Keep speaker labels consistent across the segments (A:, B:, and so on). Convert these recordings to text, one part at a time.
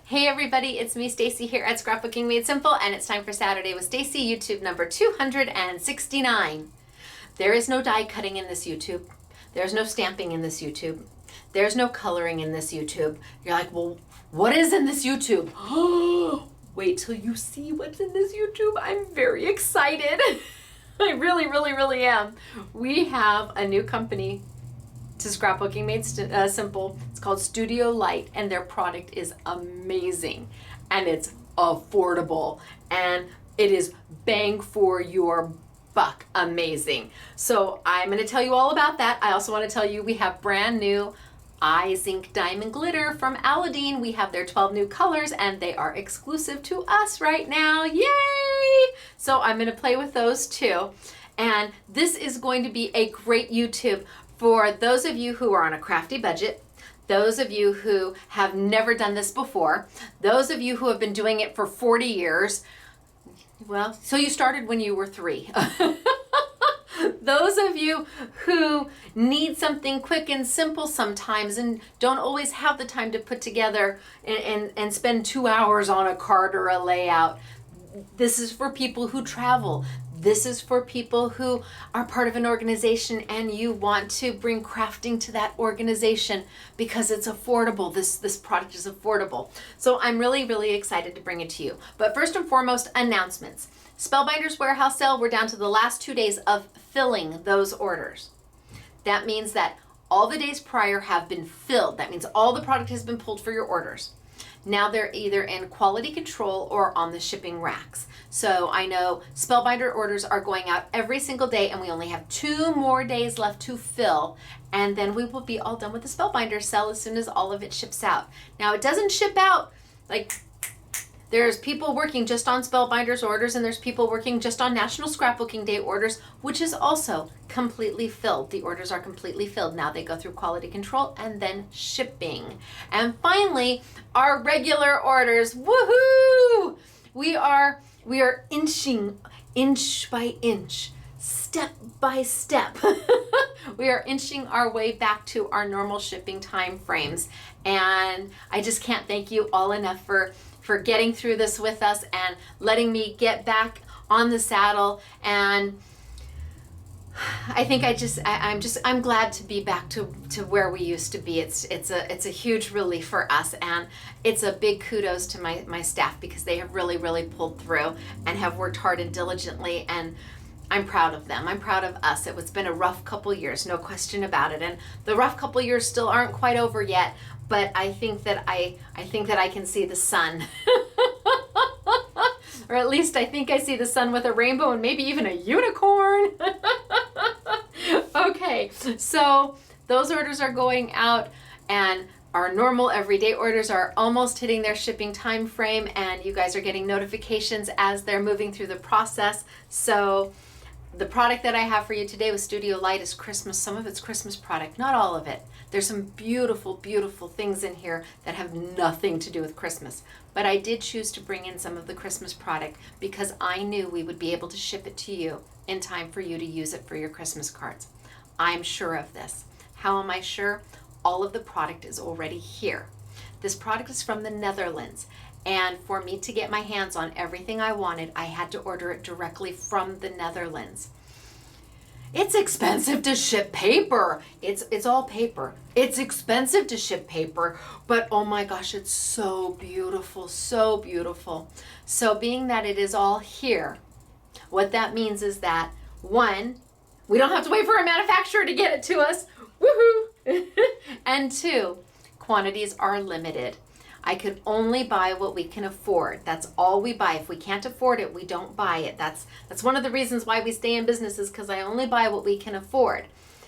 A: Hey everybody, it's me Stacy here at Scrapbooking Made Simple, and it's time for Saturday with Stacy YouTube number 269. There is no die cutting in this YouTube. There's no stamping in this YouTube. There's no coloring in this YouTube. You're like, well, what is in this YouTube? Wait till you see what's in this YouTube. I'm very excited. I really am. We have a new company to Scrapbooking Made Simple. It's called Studio Light, and their product is amazing, and it's affordable, and it is bang for your buck amazing. So I'm going to tell you all about that. I also want to tell you we have brand new I Zink Diamond Glitter from Aladine. We have their 12 new colors, and they are exclusive to us right now. Yay! So I'm going to play with those too. And this is going to be a great YouTube for those of you who are on a crafty budget, those of you who have never done this before, those of you who have been doing it for 40 years. Well, so you started when you were 3. Those of you who need something quick and simple sometimes and don't always have the time to put together and spend 2 hours on a card or a layout. This is for people who travel. This is for people who are part of an organization and you want to bring crafting to that organization because it's affordable. This product is affordable. So I'm really excited to bring it to you. But first and foremost, announcements. Spellbinders Warehouse Sale, we're down to the last 2 days of filling those orders. That means that all the days prior have been filled. That means all the product has been pulled for your orders. Now they're either in quality control or on the shipping racks. So I know Spellbinder orders are going out every single day, and we only have 2 more days left to fill, and then we will be all done with the Spellbinder sale as soon as all of it ships out. Now it doesn't ship out like there's people working just on Spellbinders orders, and there's people working just on National Scrapbooking Day orders, which is also completely filled. The orders are completely filled. Now they go through quality control and then shipping. And finally, our regular orders. Woohoo! We are inching inch by inch, step by step. We are inching our way back to our normal shipping time frames. And I just can't thank you all enough for getting through this with us and letting me get back on the saddle. And I think I'm glad to be back to where we used to be. It's a huge relief for us, and it's a big kudos to my staff because they have really pulled through and have worked hard and diligently, and I'm proud of them. I'm proud of us. It's been a rough couple years, no question about it, and the rough couple years still aren't quite over yet, but I think that I can see the sun. Or at least I think I see the sun with a rainbow and maybe even a unicorn. Okay, so those orders are going out, and our normal everyday orders are almost hitting their shipping time frame, and you guys are getting notifications as they're moving through the process. So the product that I have for you today with Studio Light is Christmas. Some of it's Christmas product, not all of it. There's some beautiful things in here that have nothing to do with Christmas. But I did choose to bring in some of the Christmas product because I knew we would be able to ship it to you in time for you to use it for your Christmas cards. I'm sure of this. How am I sure? All of the product is already here. This product is from the Netherlands. And for me to get my hands on everything I wanted, I had to order it directly from the Netherlands. It's expensive to ship paper. It's all paper. It's expensive to ship paper, but oh my gosh, it's so beautiful, so beautiful. So being that it is all here, what that means is that, 1, we don't have to wait for a manufacturer to get it to us. Woohoo! And 2, quantities are limited. I could only buy what we can afford. That's all we buy. If we can't afford it, we don't buy it. That's one of the reasons why we stay in business, is because I only buy what we can afford.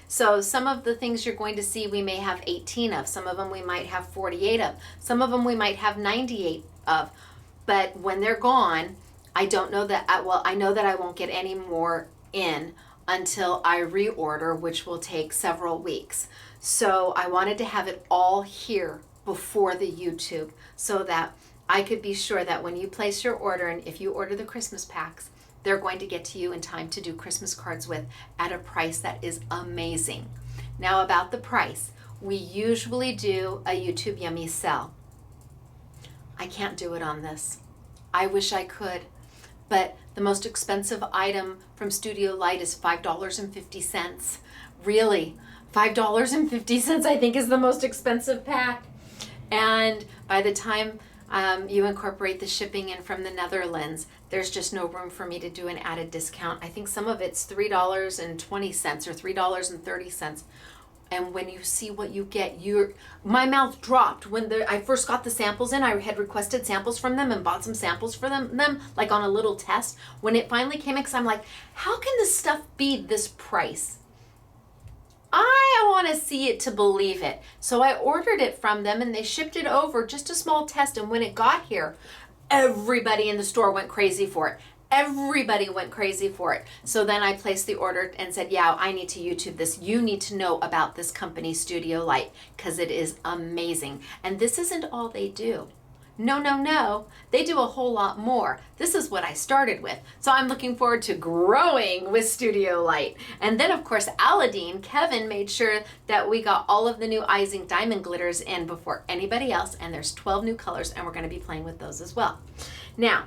A: So some of the things you're going to see we may have 18 of. Some of them we might have 48 of. Some of them we might have 98 of. But when they're gone, I don't know that, I know that I won't get any more in until I reorder, which will take several weeks. So I wanted to have it all here before the YouTube so that I could be sure that when you place your order, and if you order the Christmas packs, they're going to get to you in time to do Christmas cards with at a price that is amazing. Now about the price, we usually do a YouTube Yummy sale. I can't do it on this. I wish I could, but the most expensive item from Studio Light is $5.50. Really, $5.50 I think is the most expensive pack. And by the time you incorporate the shipping in from the Netherlands, there's just no room for me to do an added discount. I think some of it's $3.20 or $3.30. And when you see what you get, my mouth dropped. When I first got the samples in, I had requested samples from them and bought some samples for them like on a little test. When it finally came in, because I'm like, how can this stuff be this price? I want to see it to believe it. So I ordered it from them and they shipped it over, just a small test. And when it got here, everybody in the store went crazy for it. Everybody went crazy for it. So then I placed the order and said, yeah, I need to YouTube this. You need to know about this company, Studio Light, because it is amazing. And this isn't all they do. No, no, no. They do a whole lot more. This is what I started with. So I'm looking forward to growing with Studio Light. And then, of course, Aladine, Kevin made sure that we got all of the new I Zink Diamond Glitters in before anybody else. And there's 12 new colors, and we're going to be playing with those as well. Now,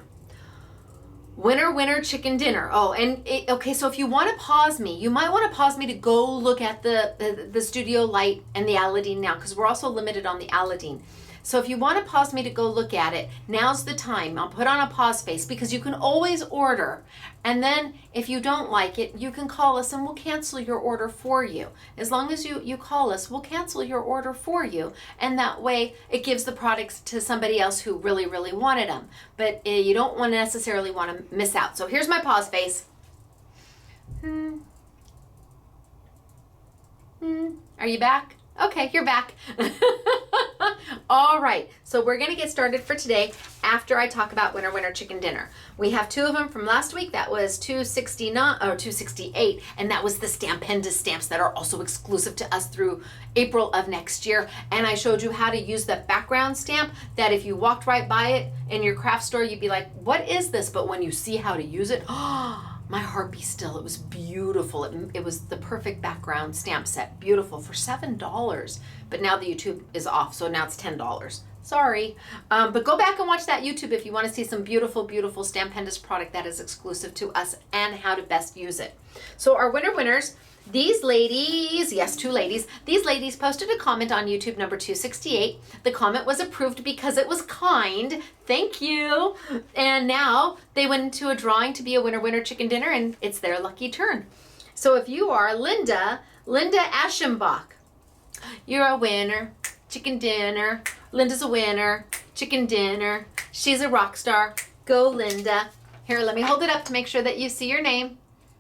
A: winner chicken dinner. Oh, and okay, so if you want to pause me, you might want to pause me to go look at the Studio Light and the Aladine now, because we're also limited on the Aladine. So if you want to pause me to go look at it, now's the time. I'll put on a pause face, because you can always order. And then if you don't like it, you can call us and we'll cancel your order for you. As long as you call us, we'll cancel your order for you. And that way it gives the products to somebody else who really, really wanted them. But you don't necessarily want to miss out. So here's my pause face. Are you back? Okay, you're back. All right, so we're gonna get started for today after I talk about winner chicken dinner. We have two of them from last week. That was $269 or $268, and that was the Stampendous stamps that are also exclusive to us through April of next year. And I showed you how to use the background stamp that if you walked right by it in your craft store, you'd be like, what is this? But when you see how to use it, my heart be still. It was beautiful. It was the perfect background stamp set. Beautiful for $7. But now the YouTube is off, so now it's $10. Sorry. But go back and watch that YouTube if you want to see some beautiful, beautiful Stampendous product that is exclusive to us and how to best use it. So our winners, these ladies, yes, two ladies, these ladies posted a comment on YouTube number 268. The comment was approved because it was kind. Thank you. And now they went into a drawing to be a winner chicken dinner, and it's their lucky turn. So if you are Linda Aschenbach, you're a winner, chicken dinner. Linda's a winner, chicken dinner. She's a rock star. Go, Linda. Here, let me hold it up to make sure that you see your name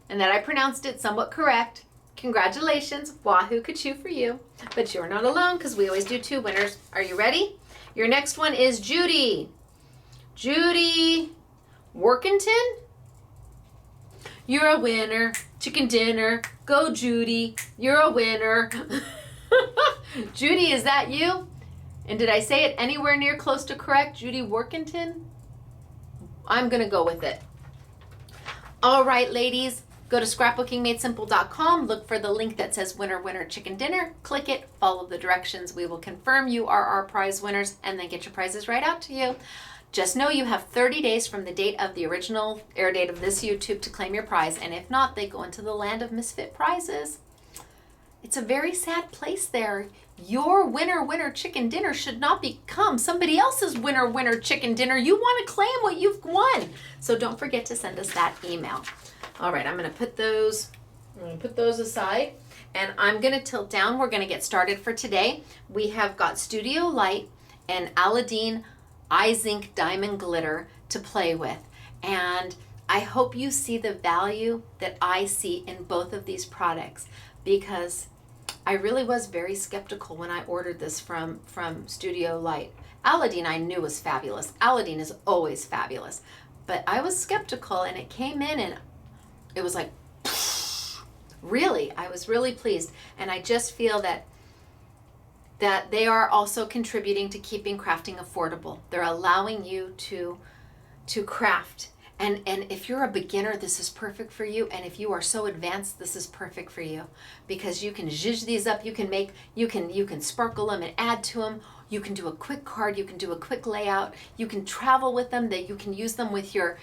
A: and that I pronounced it somewhat correct. Congratulations, wahoo kachoo for you. But you're not alone, because we always do two winners. Are you ready? Your next one is Judy. Judy Workington. You're a winner, chicken dinner. Go, Judy. You're a winner. Judy, is that you? And did I say it anywhere near close to correct? Judy Workington? I'm going to go with it. All right, ladies. Go to scrapbookingmadesimple.com, look for the link that says winner chicken dinner, click it, follow the directions. We will confirm you are our prize winners and then get your prizes right out to you. Just know you have 30 days from the date of the original air date of this YouTube to claim your prize, and if not, they go into the land of misfit prizes. It's a very sad place there. Your winner chicken dinner should not become somebody else's winner chicken dinner. You want to claim what you've won. So don't forget to send us that email. All right, I'm going to put those aside, and I'm going to tilt down. We're going to get started for today. We have got Studio Light and Aladine I Zink Diamond Glitter to play with. And I hope you see the value that I see in both of these products, because I really was very skeptical when I ordered this from Studio Light. Aladine I knew was fabulous. Aladine is always fabulous. But I was skeptical, and it came in and it was like, really, I was really pleased. And I just feel that they are also contributing to keeping crafting affordable. They're allowing you to craft. And if you're a beginner, this is perfect for you. And if you are so advanced, this is perfect for you, because you can zhuzh these up. You can sparkle them and add to them. You can do a quick card, you can do a quick layout, you can travel with them, that you can use them with your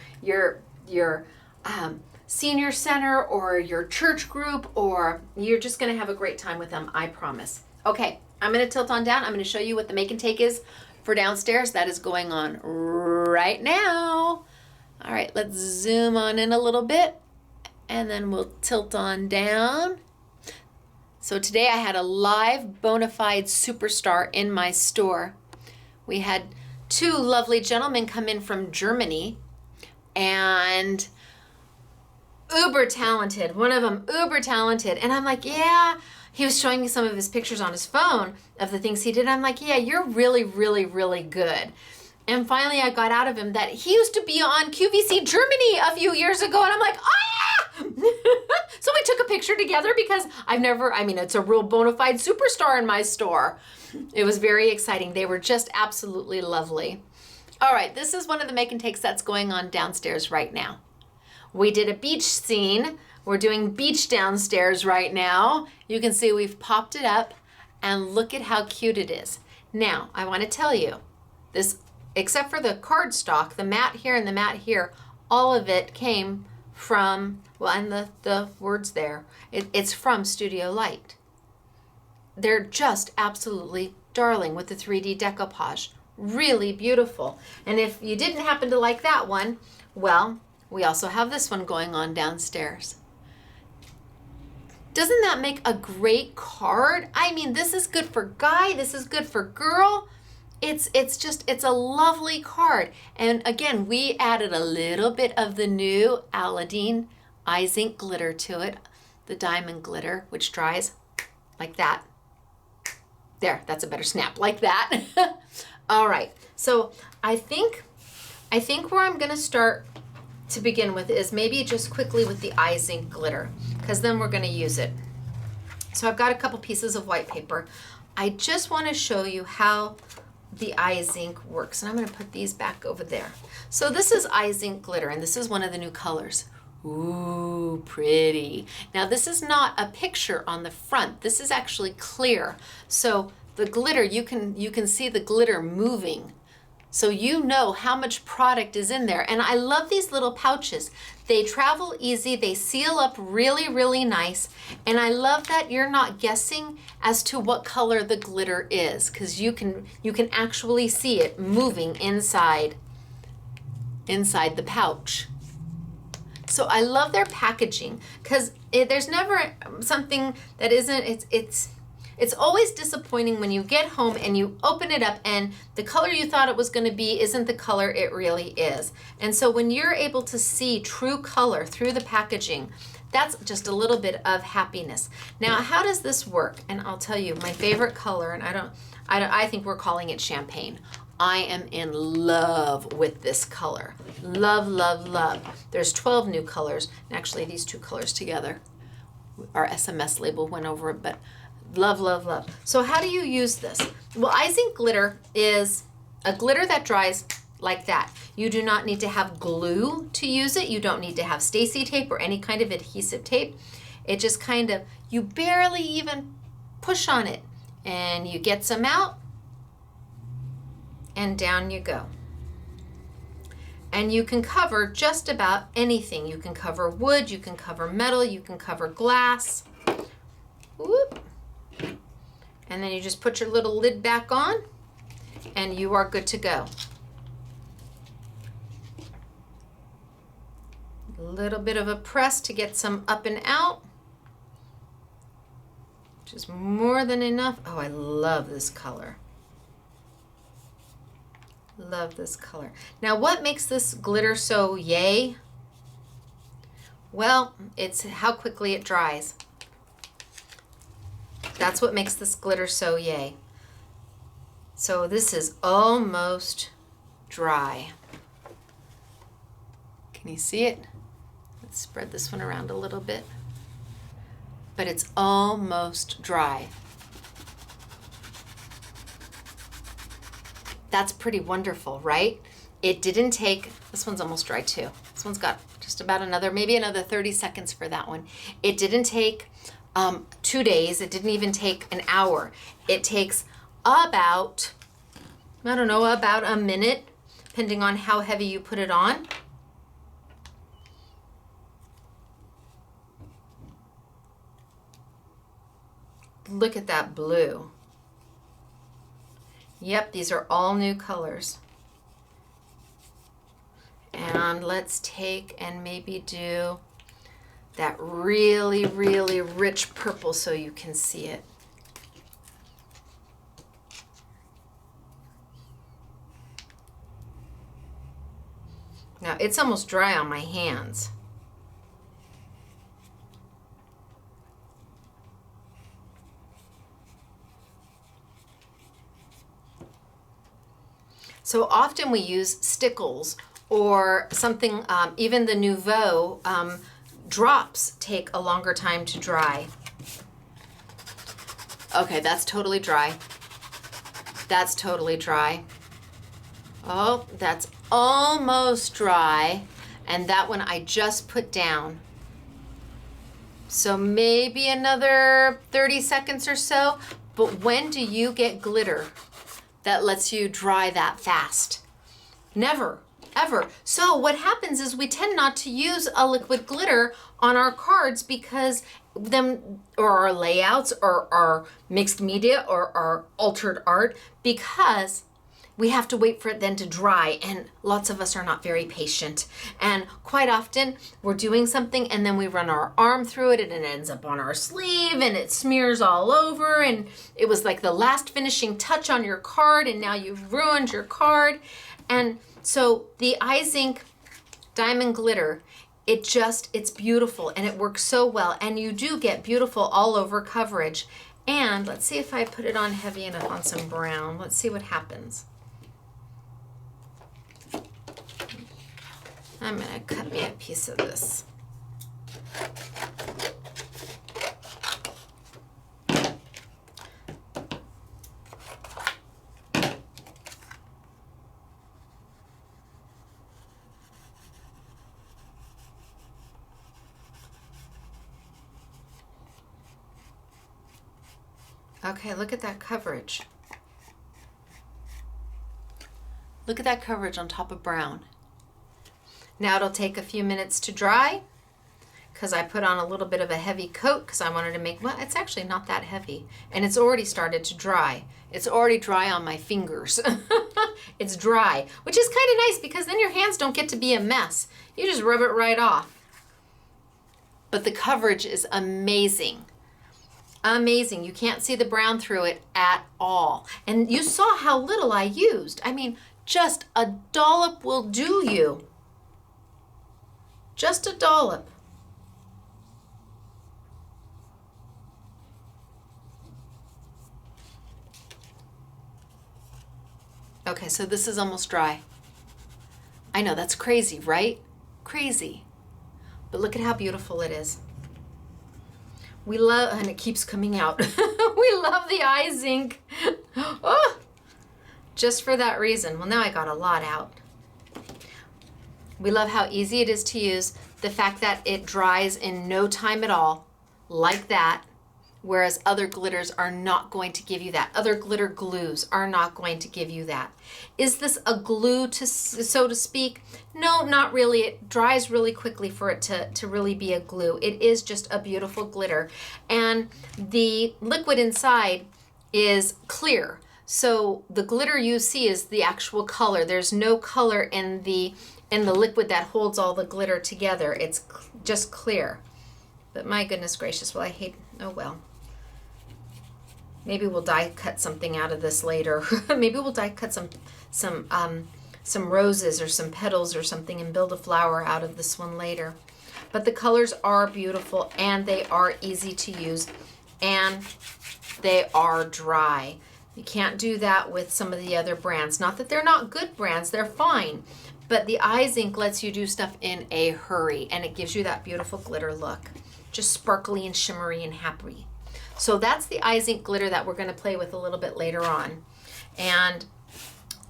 A: senior center or your church group, or you're just gonna have a great time with them, I promise. Okay, I'm gonna tilt on down. I'm gonna show you what the make and take is for downstairs. That is going on right now. All right, let's zoom on in a little bit and then we'll tilt on down. So today I had a live bona fide superstar in my store. We had two lovely gentlemen come in from Germany, and uber talented. One of them uber talented. And I'm like, yeah, he was showing me some of his pictures on his phone of the things he did. I'm like, yeah, you're really, really, really good. And finally I got out of him that he used to be on QVC Germany a few years ago. And I'm like, ah! So we took a picture together because it's a real bona fide superstar in my store. It was very exciting. They were just absolutely lovely. All right, this is one of the make and takes that's going on downstairs right now. We did a beach scene. We're doing beach downstairs right now. You can see we've popped it up and look at how cute it is. Now, I want to tell you, this, except for the cardstock, the mat here and the mat here, all of it came from, well, and the words there, it's from Studio Light. They're just absolutely darling with the 3D decoupage. Really beautiful. And if you didn't happen to like that one, well, we also have this one going on downstairs. Doesn't that make a great card? I mean, this is good for guy, this is good for girl. It's a lovely card. And again, we added a little bit of the new Aladine I Zink Glitter to it, the diamond glitter, which dries like that. There, that's a better snap, like that. All right, so I think where I'm gonna start to begin with is maybe just quickly with the I Zink Glitter, because then we're gonna use it. So I've got a couple pieces of white paper. I just wanna show you how the I Zink works, and I'm gonna put these back over there. So this is I Zink Glitter, and this is one of the new colors. Ooh, pretty. Now this is not a picture on the front. This is actually clear. So the glitter, you can see the glitter moving. So you know how much product is in there. And I love these little pouches. They travel easy, they seal up really, really nice. And I love that you're not guessing as to what color the glitter is, because you can actually see it moving inside the pouch. So I love their packaging, because there's never something that isn't, it's always disappointing when you get home and you open it up and the color you thought it was going to be isn't the color it really is. And so when you're able to see true color through the packaging, that's just a little bit of happiness. Now, how does this work? And I'll tell you, my favorite color, and I think we're calling it champagne. I am in love with this color. Love, love, love. There's 12 new colors. And actually, these two colors together, our SMS label went over it, but love, love, love. So how do you use this? Well, I Zink Glitter is a glitter that dries like that. You do not need to have glue to use it. You don't need to have Stacy tape or any kind of adhesive tape. It just kind of, you barely even push on it and you get some out and down you go. And you can cover just about anything. You can cover wood, you can cover metal, you can cover glass. Whoop. And then you just put your little lid back on and you are good to go. A little bit of a press to get some up and out, which is more than enough. Oh, I love this color. Love this color. Now, what makes this glitter so yay? Well, it's how quickly it dries. That's what makes this glitter so yay. So this is almost dry. Can you see it? Let's spread this one around a little bit. But it's almost dry. That's pretty wonderful, right? It didn't take, this one's almost dry too. This one's got just about maybe another 30 seconds for that one. It didn't take 2 days. It didn't even take an hour. It takes about I don't know, about a minute, depending on how heavy you put it on. Look at that blue. Yep, these are all new colors. And let's take and maybe do that really, really rich purple so you can see it. Now, it's almost dry on my hands. So often we use stickles or something, even the Nouveau drops take a longer time to dry. Okay, that's totally dry. That's totally dry. Oh, that's almost dry. And that one I just put down. So maybe another 30 seconds or so. But when do you get glitter that lets you dry that fast? Never, ever. So what happens is we tend not to use a liquid glitter on our cards because them, or our layouts, or our mixed media, or our altered art, because we have to wait for it then to dry, and lots of us are not very patient. And quite often we're doing something and then we run our arm through it and it ends up on our sleeve and it smears all over, and it was like the last finishing touch on your card and now you've ruined your card. And so the I Zink Diamond Glitter, it's beautiful and it works so well, and you do get beautiful all over coverage. And let's see if I put it on heavy enough on some brown. Let's see what happens. I'm gonna cut me a piece of this. Okay, look at that coverage. Look at that coverage on top of brown. Now it'll take a few minutes to dry because I put on a little bit of a heavy coat because I wanted to make, well, it's actually not that heavy, and it's already started to dry. It's already dry on my fingers. It's dry, which is kind of nice because then your hands don't get to be a mess. You just rub it right off. But the coverage is amazing. Amazing. You can't see the brown through it at all. And you saw how little I used. I mean, just a dollop will do you. Just a dollop. Okay, so this is almost dry. I know, that's crazy, right? Crazy. But look at how beautiful it is. We love, and it keeps coming out. We love the I Zink. Oh, just for that reason. Well, now I got a lot out. We love how easy it is to use, the fact that it dries in no time at all, like that, whereas other glitters are not going to give you that. Other glitter glues are not going to give you that. Is this a glue, so to speak? No, not really. It dries really quickly for it to really be a glue. It is just a beautiful glitter. And the liquid inside is clear. So the glitter you see is the actual color. There's no color in the liquid that holds all the glitter together. It's just clear. But my goodness gracious, well, I hate, oh well. Maybe we'll die cut something out of this later. Maybe we'll die cut some roses or some petals or something and build a flower out of this one later. But the colors are beautiful and they are easy to use and they are dry. You can't do that with some of the other brands. Not that they're not good brands, they're fine. But the I Zink lets you do stuff in a hurry and it gives you that beautiful glitter look. Just sparkly and shimmery and happy. So that's the I Zink glitter that we're going to play with a little bit later on. And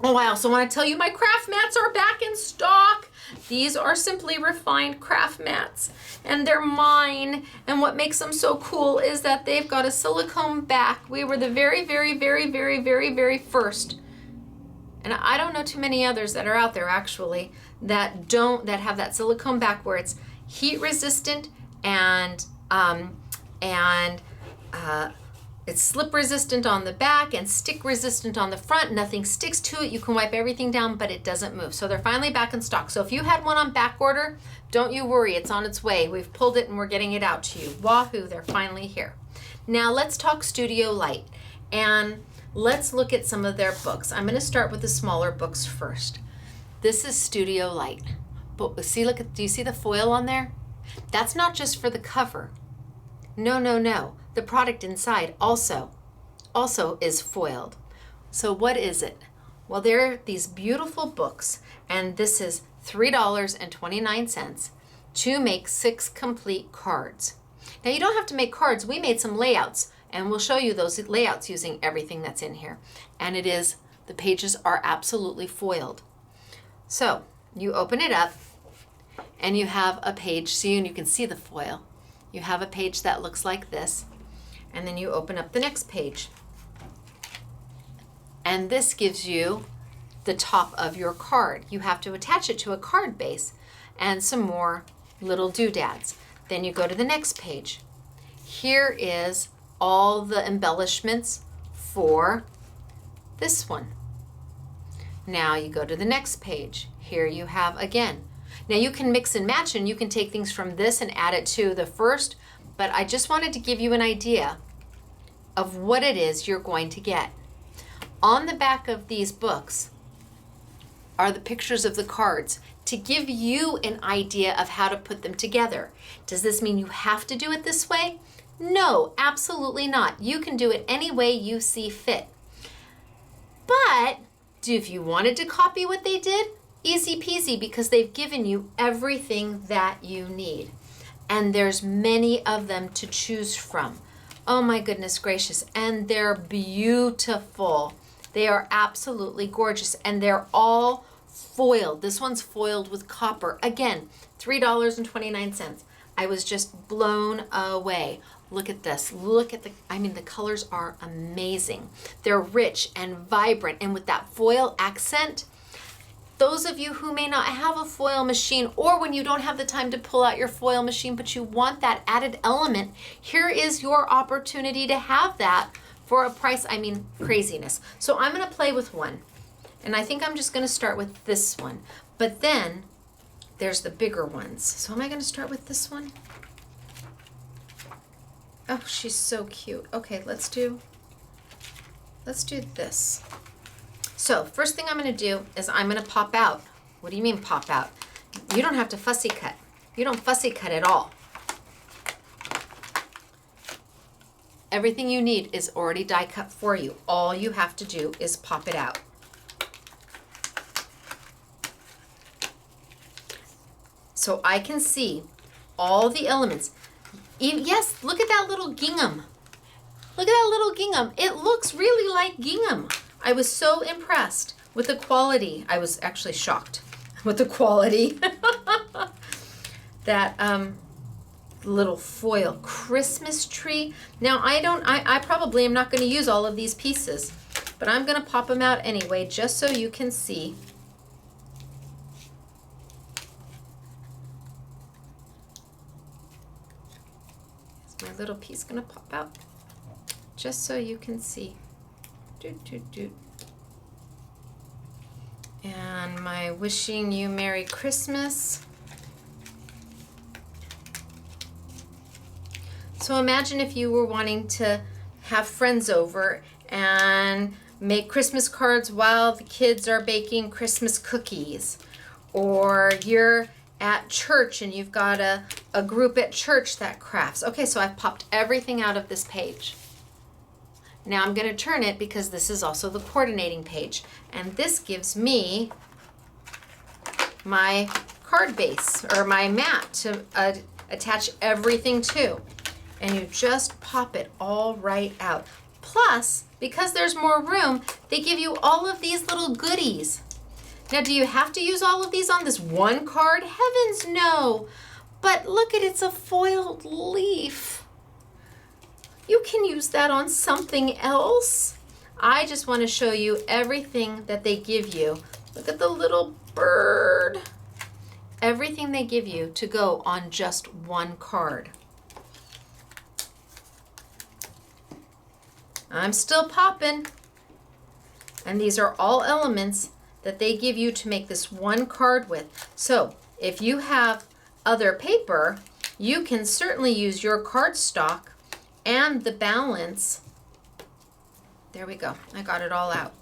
A: oh, I also want to tell you my craft mats are back in stock. These are Simply Refined craft mats and they're mine. And what makes them so cool is that they've got a silicone back. We were the very, very, very, very, very, very first And I don't know too many others that are out there actually that have that silicone back where it's heat resistant and it's slip resistant on the back and stick resistant on the front. Nothing sticks to it. You can wipe everything down, but it doesn't move. So they're finally back in stock. So if you had one on back order, don't you worry, it's on its way. We've pulled it and we're getting it out to you. Wahoo, they're finally here. Now let's talk Studio Light and let's look at some of their books. I'm gonna start with the smaller books first. This is Studio Light. But see, look at, do you see the foil on there? That's not just for the cover. No, no, no. The product inside also is foiled. So what is it? Well, there are these beautiful books, and this is $3.29 to make 6 complete cards. Now you don't have to make cards. We made some layouts, and we'll show you those layouts using everything that's in here. And the pages are absolutely foiled. So you open it up, and you have a page, so you can see the foil. You have a page that looks like this, and then you open up the next page. And this gives you the top of your card. You have to attach it to a card base and some more little doodads. Then you go to the next page. Here is all the embellishments for this one. Now you go to the next page. Here you have again. Now you can mix and match, and you can take things from this and add it to the first, but I just wanted to give you an idea of what it is you're going to get. On the back of these books are the pictures of the cards to give you an idea of how to put them together. Does this mean you have to do it this way? No, absolutely not. You can do it any way you see fit. But if you wanted to copy what they did, easy peasy, because they've given you everything that you need. And there's many of them to choose from. Oh my goodness gracious. And they're beautiful. They are absolutely gorgeous. And they're all foiled. This one's foiled with copper. Again, $3.29. I was just blown away. Look at this. Look at the colors are amazing. They're rich and vibrant. And with that foil accent, those of you who may not have a foil machine, or when you don't have the time to pull out your foil machine, but you want that added element, here is your opportunity to have that for a price, craziness. So I'm gonna play with one. And I think I'm just gonna start with this one. But then there's the bigger ones. So am I gonna start with this one? Oh, she's so cute. Okay, let's do this. So first thing I'm gonna do is I'm gonna pop out. What do you mean pop out? You don't have to fussy cut. You don't fussy cut at all. Everything you need is already die cut for you. All you have to do is pop it out. So I can see all the elements. Yes, look at that little gingham. Look at that little gingham. It looks really like gingham. I was so impressed with the quality. I was actually shocked with the quality. That little foil Christmas tree. Now I probably am not going to use all of these pieces, but I'm going to pop them out anyway, just so you can see. Is my little piece going to pop out? Just so you can see. And my wishing you Merry Christmas. So imagine if you were wanting to have friends over and make Christmas cards while the kids are baking Christmas cookies, or you're at church and you've got a group at church that crafts. Okay, so I've popped everything out of this page. Now I'm going to turn it because this is also the coordinating page. And this gives me my card base, or my mat, to attach everything to. And you just pop it all right out. Plus, because there's more room, they give you all of these little goodies. Now, do you have to use all of these on this one card? Heavens no. But look at, it's a foiled leaf. You can use that on something else. I just want to show you everything that they give you. Look at the little bird. Everything they give you to go on just one card. I'm still popping. And these are all elements that they give you to make this one card with. So if you have other paper, you can certainly use your cardstock and the balance. There we go. I got it all out.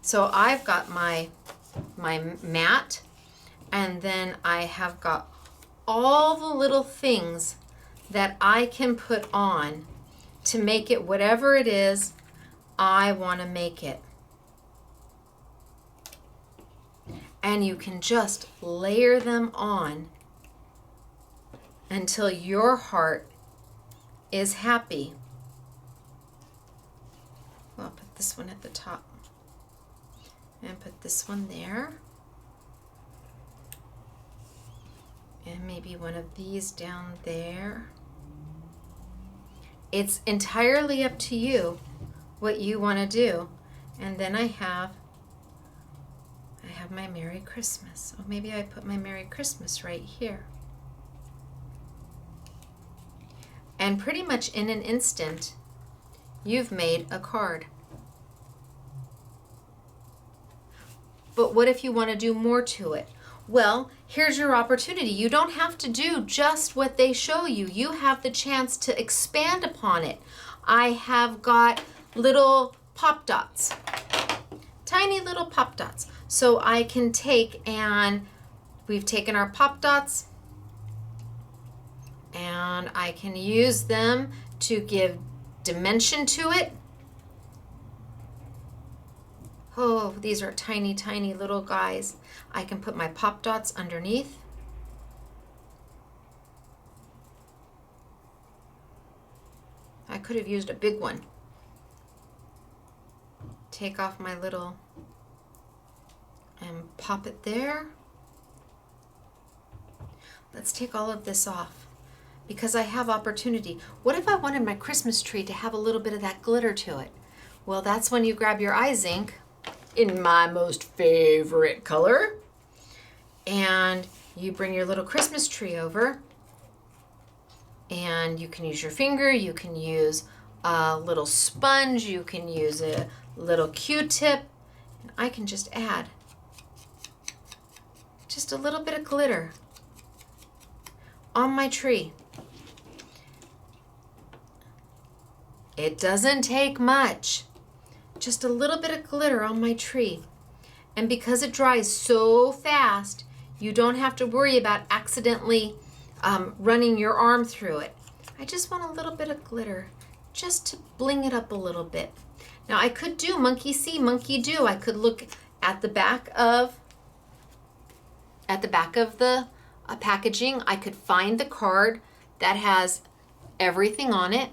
A: So I've got my mat, and then I have got all the little things that I can put on to make it whatever it is I want to make it. And you can just layer them on until your heart is happy. Well, I'll put this one at the top and put this one there. And maybe one of these down there. It's entirely up to you what you want to do. And then I have my Merry Christmas. Oh, maybe I put my Merry Christmas right here. And pretty much in an instant, you've made a card. But what if you want to do more to it? Well, here's your opportunity. You don't have to do just what they show you. You have the chance to expand upon it. I have got little pop dots, tiny little pop dots. So I can take, and we've taken our pop dots, and I can use them to give dimension to it. Oh, these are tiny, tiny little guys. I can put my pop dots underneath. I could have used a big one. Take off my little and pop it there. Let's take all of this off because I have opportunity. What if I wanted my Christmas tree to have a little bit of that glitter to it? Well, that's when you grab your I Zink in my most favorite color, and you bring your little Christmas tree over, and you can use your finger, you can use a little sponge, you can use a little Q-tip, and I can just add just a little bit of glitter on my tree. It doesn't take much. Just a little bit of glitter on my tree. And because it dries so fast, you don't have to worry about accidentally running your arm through it. I just want a little bit of glitter just to bling it up a little bit. Now I could do monkey see, monkey do. I could look at the back of the packaging. I could find the card that has everything on it.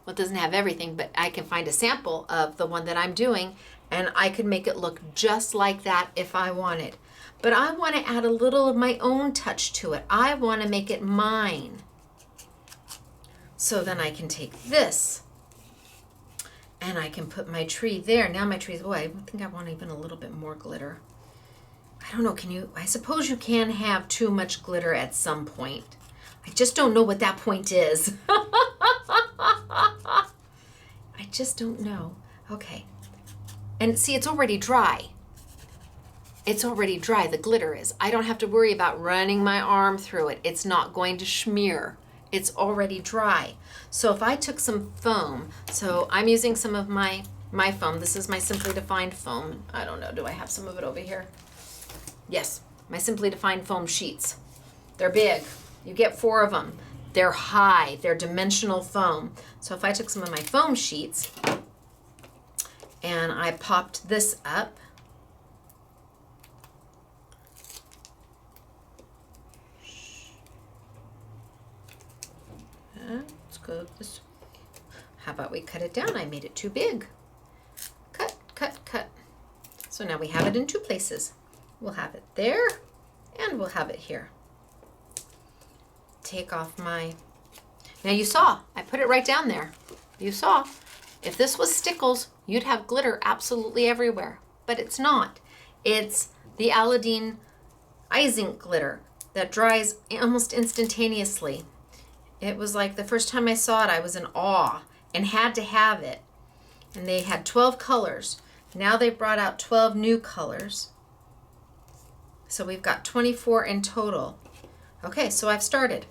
A: Well, it doesn't have everything, but I can find a sample of the one that I'm doing, and I could make it look just like that if I wanted. But I want to add a little of my own touch to it. I want to make it mine. So then I can take this and I can put my tree there. Now my tree's, oh, I think I want even a little bit more glitter. I don't know, can you, I suppose you can have too much glitter at some point. I just don't know what that point is. I just don't know. Okay. And see, it's already dry. It's already dry, the glitter is. I don't have to worry about running my arm through it. It's not going to smear. It's already dry. So if I took some foam, so I'm using some of my foam. This is my Simply Defined foam. I don't know, do I have some of it over here? Yes, my Simply Defined foam sheets. They're big. You get 4 of them. They're high, they're dimensional foam. So if I took some of my foam sheets and I popped this up, let's go this. How about we cut it down? I made it too big. Cut, cut, cut. So now we have it in 2 places. We'll have it there and we'll have it here. Take off my, now you saw, I put it right down there. You saw. If this was Stickles, you'd have glitter absolutely everywhere, but it's not. It's the Aladine I Zink Glitter that dries almost instantaneously. It was like the first time I saw it, I was in awe and had to have it. And they had 12 colors. Now they've brought out 12 new colors. So we've got 24 in total. Okay, so I've started.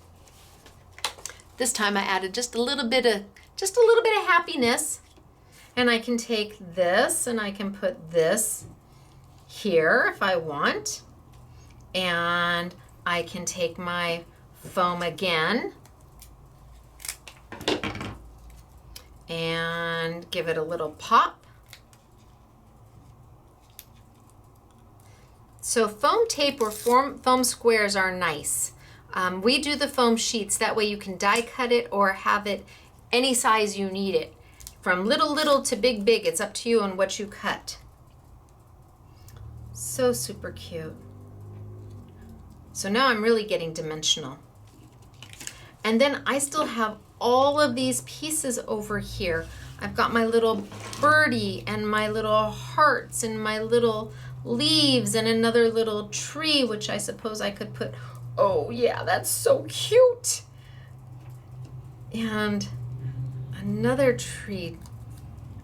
A: This time I added just a little bit of happiness. And I can take this and I can put this here if I want. And I can take my foam again and give it a little pop. So foam tape or foam squares are nice. We do the foam sheets, that way you can die cut it or have it any size you need it. From little to big, it's up to you on what you cut. So super cute. So now I'm really getting dimensional. And then I still have all of these pieces over here. I've got my little birdie and my little hearts and my little leaves and another little tree, which I suppose I could put. Oh yeah, that's so cute. And another tree.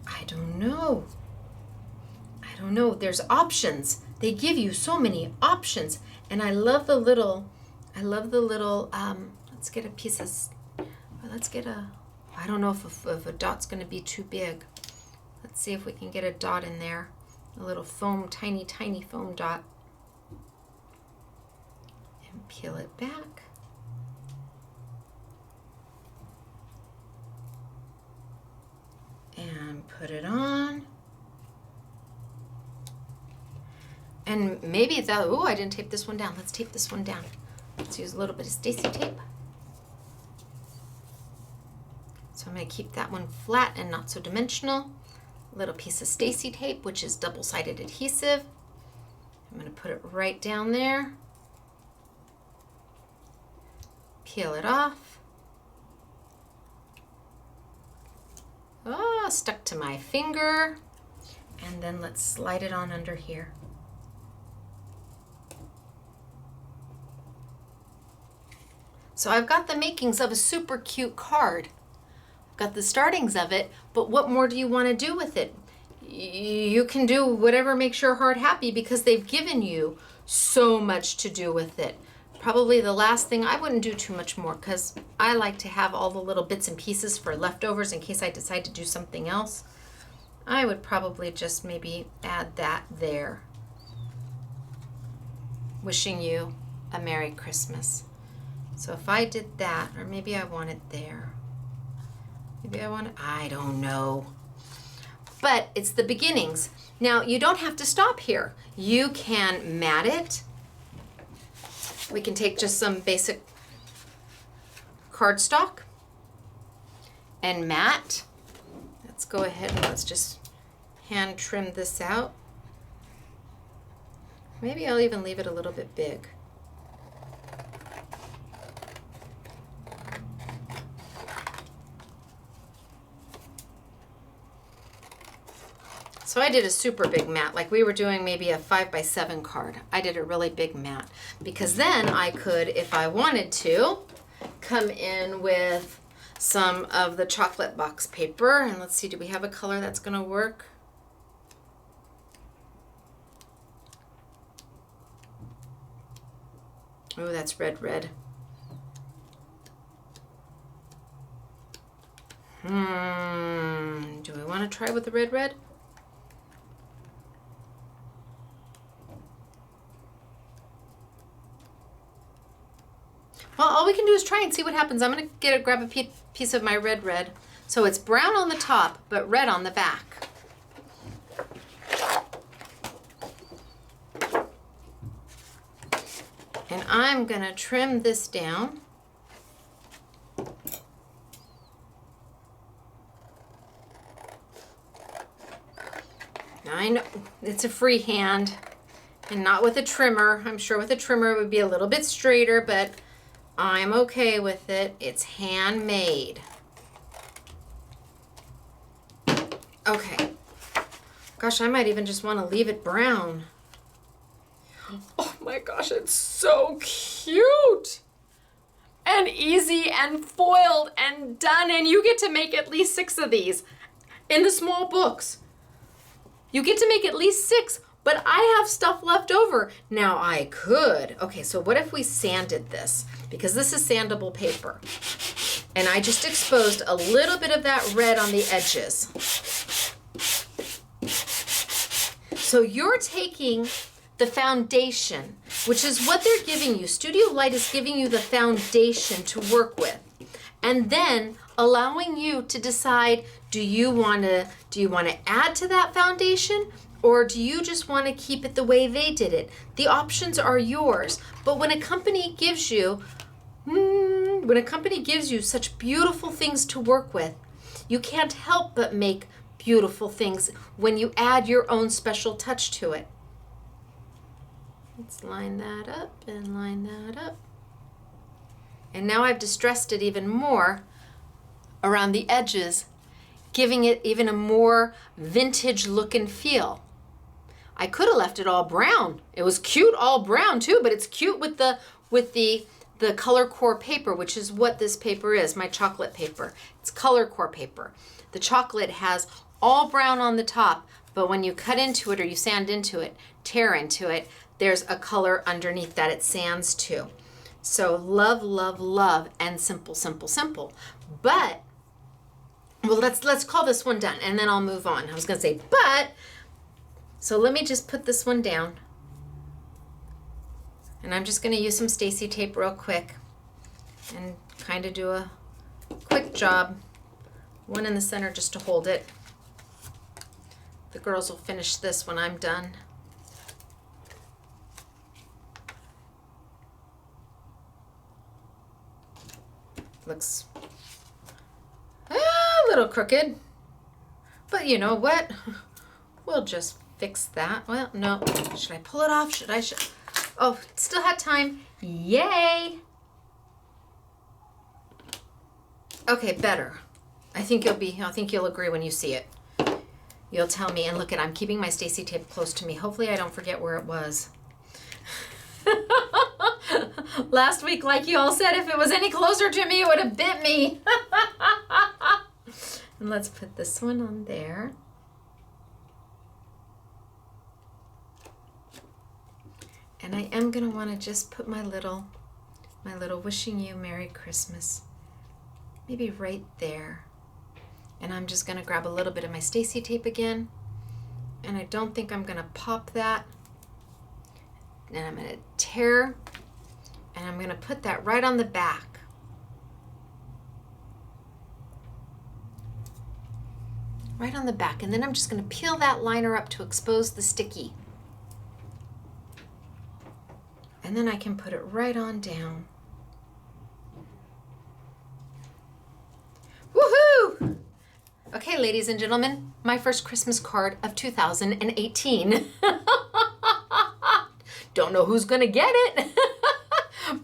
A: I don't know. There's options. They give you so many options. And I love the little, let's get a piece of, I don't know if a dot's going to be too big. Let's see if we can get a dot in there. A little foam, tiny foam dot. And peel it back. And put it on. And maybe that, oh, I didn't tape this one down. Let's tape this one down. Let's use a little bit of Stacy tape. So I'm going to keep that one flat and not so dimensional. A little piece of Stacy tape, which is double-sided adhesive. I'm going to put it right down there. Peel it off. Oh, stuck to my finger. And then let's slide it on under here. So I've got the makings of a super cute card. I've got the startings of it, but what more do you want to do with it? You can do whatever makes your heart happy because they've given you so much to do with it. Probably the last thing, I wouldn't do too much more because I like to have all the little bits and pieces for leftovers in case I decide to do something else. I would probably just maybe add that there. Wishing you a Merry Christmas. So if I did that, or maybe I want it there. Maybe I want it, I don't know. But it's the beginnings. Now you don't have to stop here. You can mat it. We can take just some basic cardstock and mat. Let's go ahead and let's just hand trim this out. Maybe I'll even leave it a little bit big. So I did a super big mat, like we were doing maybe a 5x7 card. I did a really big mat because then I could, if I wanted to, come in with some of the chocolate box paper. And let's see, do we have a color that's gonna work? Oh, that's red. Do we want to try with the red? Well, all we can do is try and see what happens. I'm going to grab a piece of my red. So it's brown on the top, but red on the back. And I'm going to trim this down. Now I know it's a free hand and not with a trimmer. I'm sure with a trimmer it would be a little bit straighter, but I'm okay with it. It's handmade.
B: Okay. Gosh, I might even just want to leave it brown. Oh my gosh, it's so cute. And easy and foiled and done. And you get to make at least 6 of these in the small books. You get to make at least 6, but I have stuff left over. Now I could. Okay, so what if we sanded this? Because this is sandable paper. And I just exposed a little bit of that red on the edges. So you're taking the foundation, which is what they're giving you. Studio Light is giving you the foundation to work with. And then allowing you to decide, do you want to add to that foundation, or do you just want to keep it the way they did it? The options are yours. But when a company gives you such beautiful things to work with, you can't help but make beautiful things when you add your own special touch to it. Let's line that up and line that up. And now I've distressed it even more around the edges, giving it even a more vintage look and feel. I could have left it all brown. It was cute all brown too, but it's cute with the color core paper, which is what this paper is, my chocolate paper. It's color core paper. The chocolate has all brown on the top, but when you cut into it or you sand into it, tear into it, there's a color underneath that it sands to. So love, love, love, and simple, simple, simple. But, well, let's call this one done, and then I'll move on. I was gonna say, but, so let me just put this one down. And I'm just gonna use some Stacey tape real quick and kind of do a quick job. One in the center just to hold it. The girls will finish this when I'm done. Looks a little crooked, but you know what? We'll just fix that. Well, no, should I pull it off? Oh, still had time. Yay. Okay, better. I think you'll agree when you see it. You'll tell me, and look I'm keeping my Stacey tape close to me. Hopefully I don't forget where it was. Last week, like you all said, if it was any closer to me, it would have bit me. And let's put this one on there. And I am gonna wanna just put my little wishing you Merry Christmas, maybe right there. And I'm just gonna grab a little bit of my Stacey tape again. And I don't think I'm gonna pop that. And I'm gonna tear, and I'm gonna put that right on the back. Right on the back, and then I'm just gonna peel that liner up to expose the sticky. And then I can put it right on down. Woohoo! Okay, ladies and gentlemen, my first Christmas card of 2018. Don't know who's gonna get it.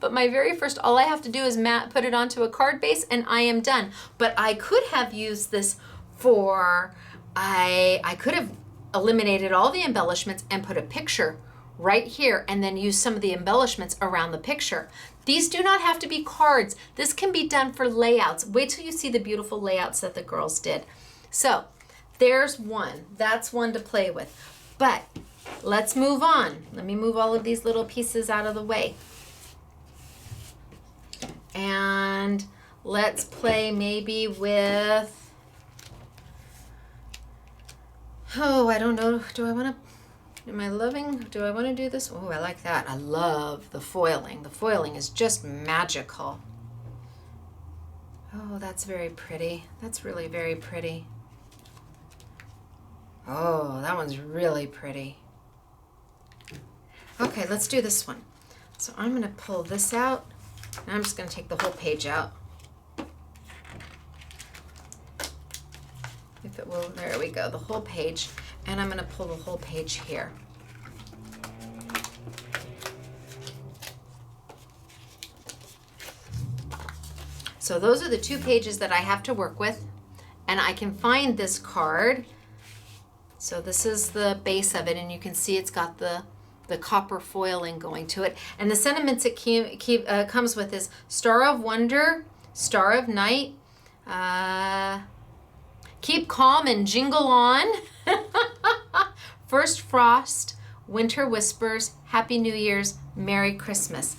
B: But my very first, all I have to do is put it onto a card base and I am done. But I could have used this for, I could have eliminated all the embellishments and put a picture right here and then use some of the embellishments around the picture. These do not have to be cards. This can be done for layouts. Wait till you see the beautiful layouts that the girls did. So there's one. That's one to play with. But let's move on. Let me move all of these little pieces out of the way. And let's play maybe with, oh, I don't know. Do I want to do this? Oh, I like that. I love the foiling. The foiling is just magical. Oh, that's very pretty. That's really very pretty. Oh, that one's really pretty. Okay, let's do this one. So I'm going to pull this out, and I'm just going to take the whole page out. If it will, there we go, the whole page. And I'm going to pull the whole page here. So those are the 2 pages that I have to work with. And I can find this card So this is the base of it, and you can see it's got the copper foiling going to it. And the sentiments it comes with is Star of Wonder, Star of Night, keep calm and jingle on, First Frost, Winter Whispers, Happy New Year's, Merry Christmas.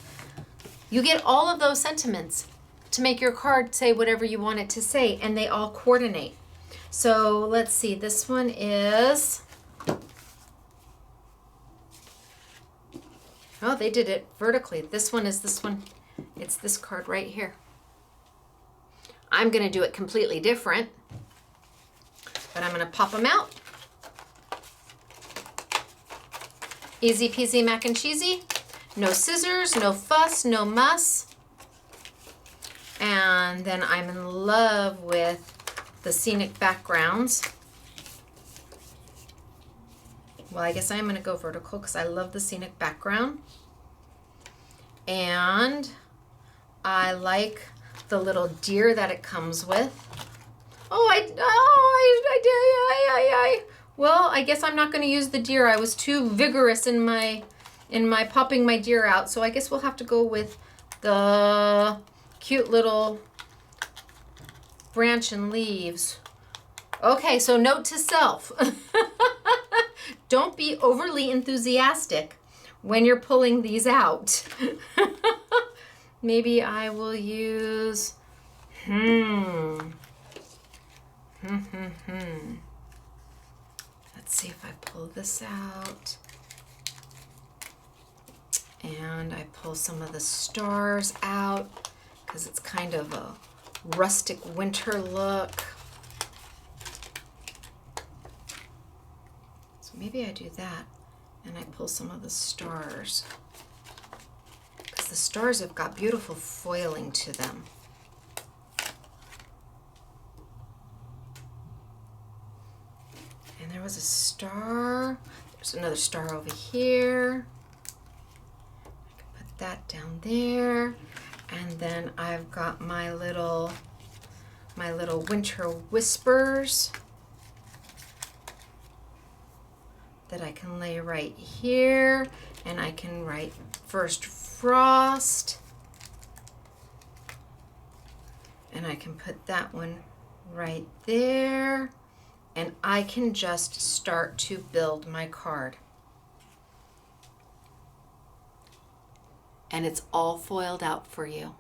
B: You get all of those sentiments to make your card say whatever you want it to say, and they all coordinate. So let's see, this one is, oh, they did it vertically. This one is this one. It's this card right here. I'm going to do it completely different, but I'm going to pop them out. Easy peasy mac and cheesy. No scissors, no fuss, no muss. And then I'm in love with the scenic backgrounds. Well, I guess I'm going to go vertical because I love the scenic background. And I like the little deer that it comes with. Well, I guess I'm not going to use the deer. I was too vigorous in my popping my deer out. So I guess we'll have to go with the cute little branch and leaves. Okay, so note to self. Don't be overly enthusiastic when you're pulling these out. Maybe I will use, Let's see if I pull this out. And I pull some of the stars out because it's kind of a rustic winter look. So maybe I do that and I pull some of the stars because the stars have got beautiful foiling to them. And there was a star. There's another star over here. I can put that down there. And then I've got my little winter whispers that I can lay right here, and I can write First Frost, and I can put that one right there, and I can just start to build my card. And it's all foiled out for you.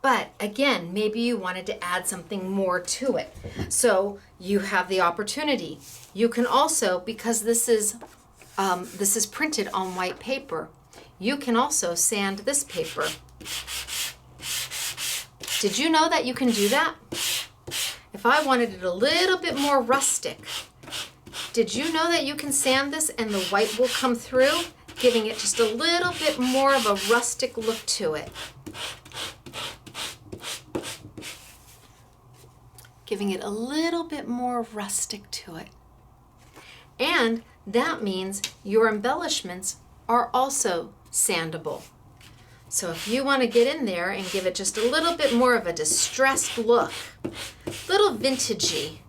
B: But again, maybe you wanted to add something more to it. So you have the opportunity. You can also, because this is printed on white paper, you can also sand this paper. Did you know that you can do that? If I wanted it a little bit more rustic, did you know that you can sand this and the white will come through, giving it just a little bit more of a rustic look to it? Giving it a little bit more rustic to it. And that means your embellishments are also sandable. So if you want to get in there and give it just a little bit more of a distressed look, little vintagey,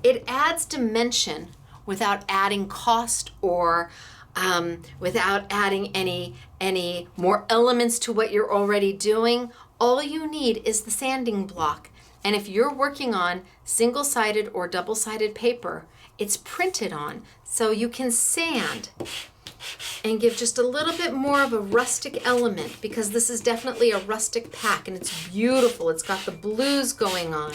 B: it adds dimension without adding cost or without adding any more elements to what you're already doing. All you need is the sanding block. And if you're working on single-sided or double-sided paper, it's printed on, so you can sand and give just a little bit more of a rustic element, because this is definitely a rustic pack and it's beautiful. It's got the blues going on.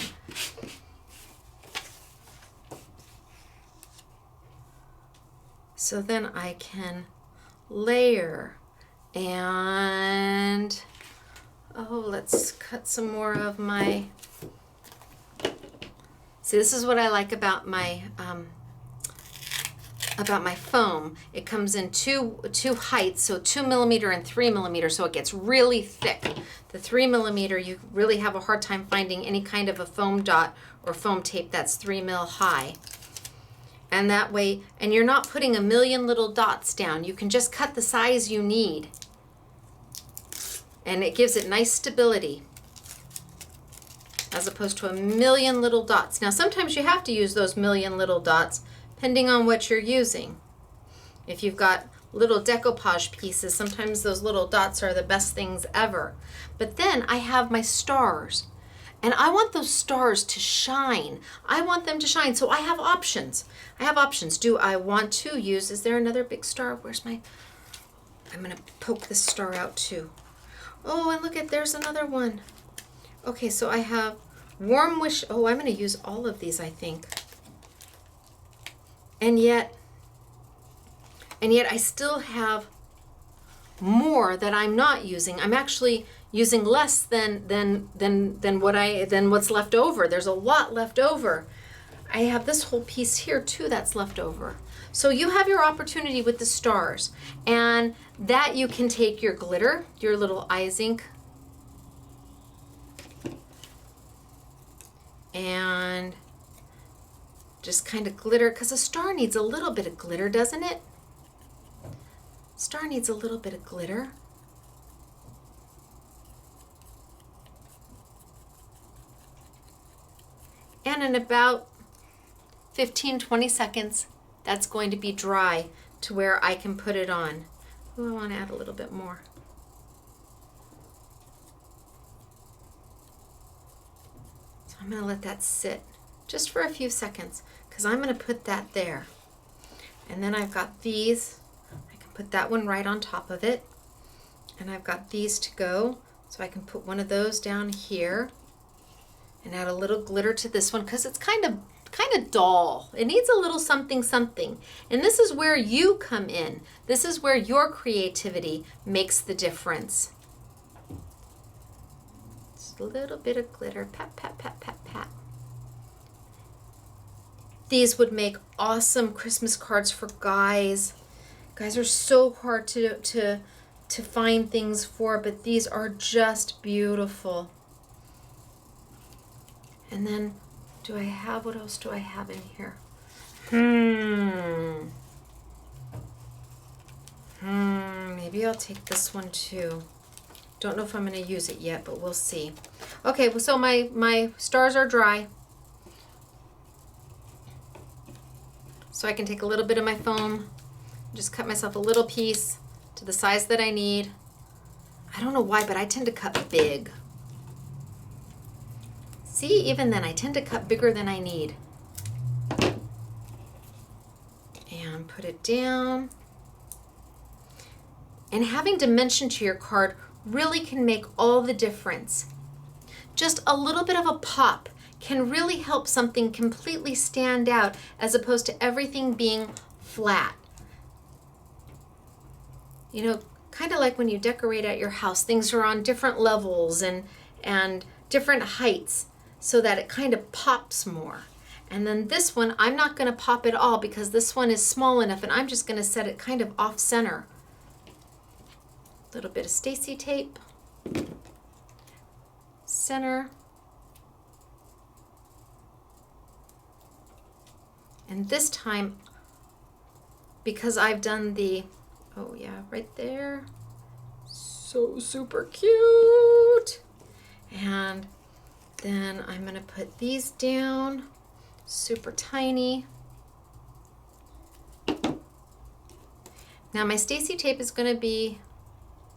B: So then I can layer and, oh, let's cut some more of my, see, this is what I like about my foam. It comes in two heights, so 2 millimeter and 3 millimeter, so it gets really thick. The 3 millimeter, you really have a hard time finding any kind of a foam dot or foam tape that's 3 mil high. And that way, and you're not putting a million little dots down. You can just cut the size you need. And it gives it nice stability. as opposed to a million little dots. Now sometimes you have to use those million little dots depending on what you're using. If you've got little decoupage pieces, sometimes those little dots are the best things ever. But then I have my stars, and I want those stars to shine. I want them to shine, so I have options. I have options. Do I want to use, is there another big star? Where's my, I'm gonna poke this star out too. Oh, and look at, there's another one. Okay, so I have Warm Wish. Oh, I'm gonna use all of these, I think. And yet I still have more that I'm not using. I'm actually using less than what's left over. There's a lot left over. I have this whole piece here too that's left over. So you have your opportunity with the stars, and that you can take your glitter, your little I Zink, and just kind of glitter, because a star needs a little bit of glitter, doesn't it? Star needs a little bit of glitter. And in about 15-20 seconds, that's going to be dry to where I can put it on. Ooh, I want to add a little bit more. So I'm going to let that sit just for a few seconds, because I'm going to put that there. And then I've got these. I can put that one right on top of it. And I've got these to go, so I can put one of those down here and add a little glitter to this one, because it's kind of dull. It needs a little something something. And this is where you come in. This is where your creativity makes the difference. Just a little bit of glitter. Pat, pat, pat, pat, pat. These would make awesome Christmas cards for guys. Guys are so hard to find things for, but these are just beautiful. And then, what else do I have in here? Maybe I'll take this one too. Don't know if I'm going to use it yet, but we'll see. Okay, so my stars are dry. So I can take a little bit of my foam, just cut myself a little piece to the size that I need. I don't know why, but I tend to cut big. See, even then I tend to cut bigger than I need. And put it down. And having dimension to your card really can make all the difference. Just a little bit of a pop can really help something completely stand out, as opposed to everything being flat. You know, kind of like when you decorate at your house, things are on different levels and different heights, so that it kind of pops more. And then this one, I'm not going to pop it all, because this one is small enough, and I'm just going to set it kind of off center. A little bit of Stacey tape. Center. And this time, because I've done the, oh yeah, right there. So super cute. And then I'm going to put these down, super tiny. Now my Stacey tape is going to be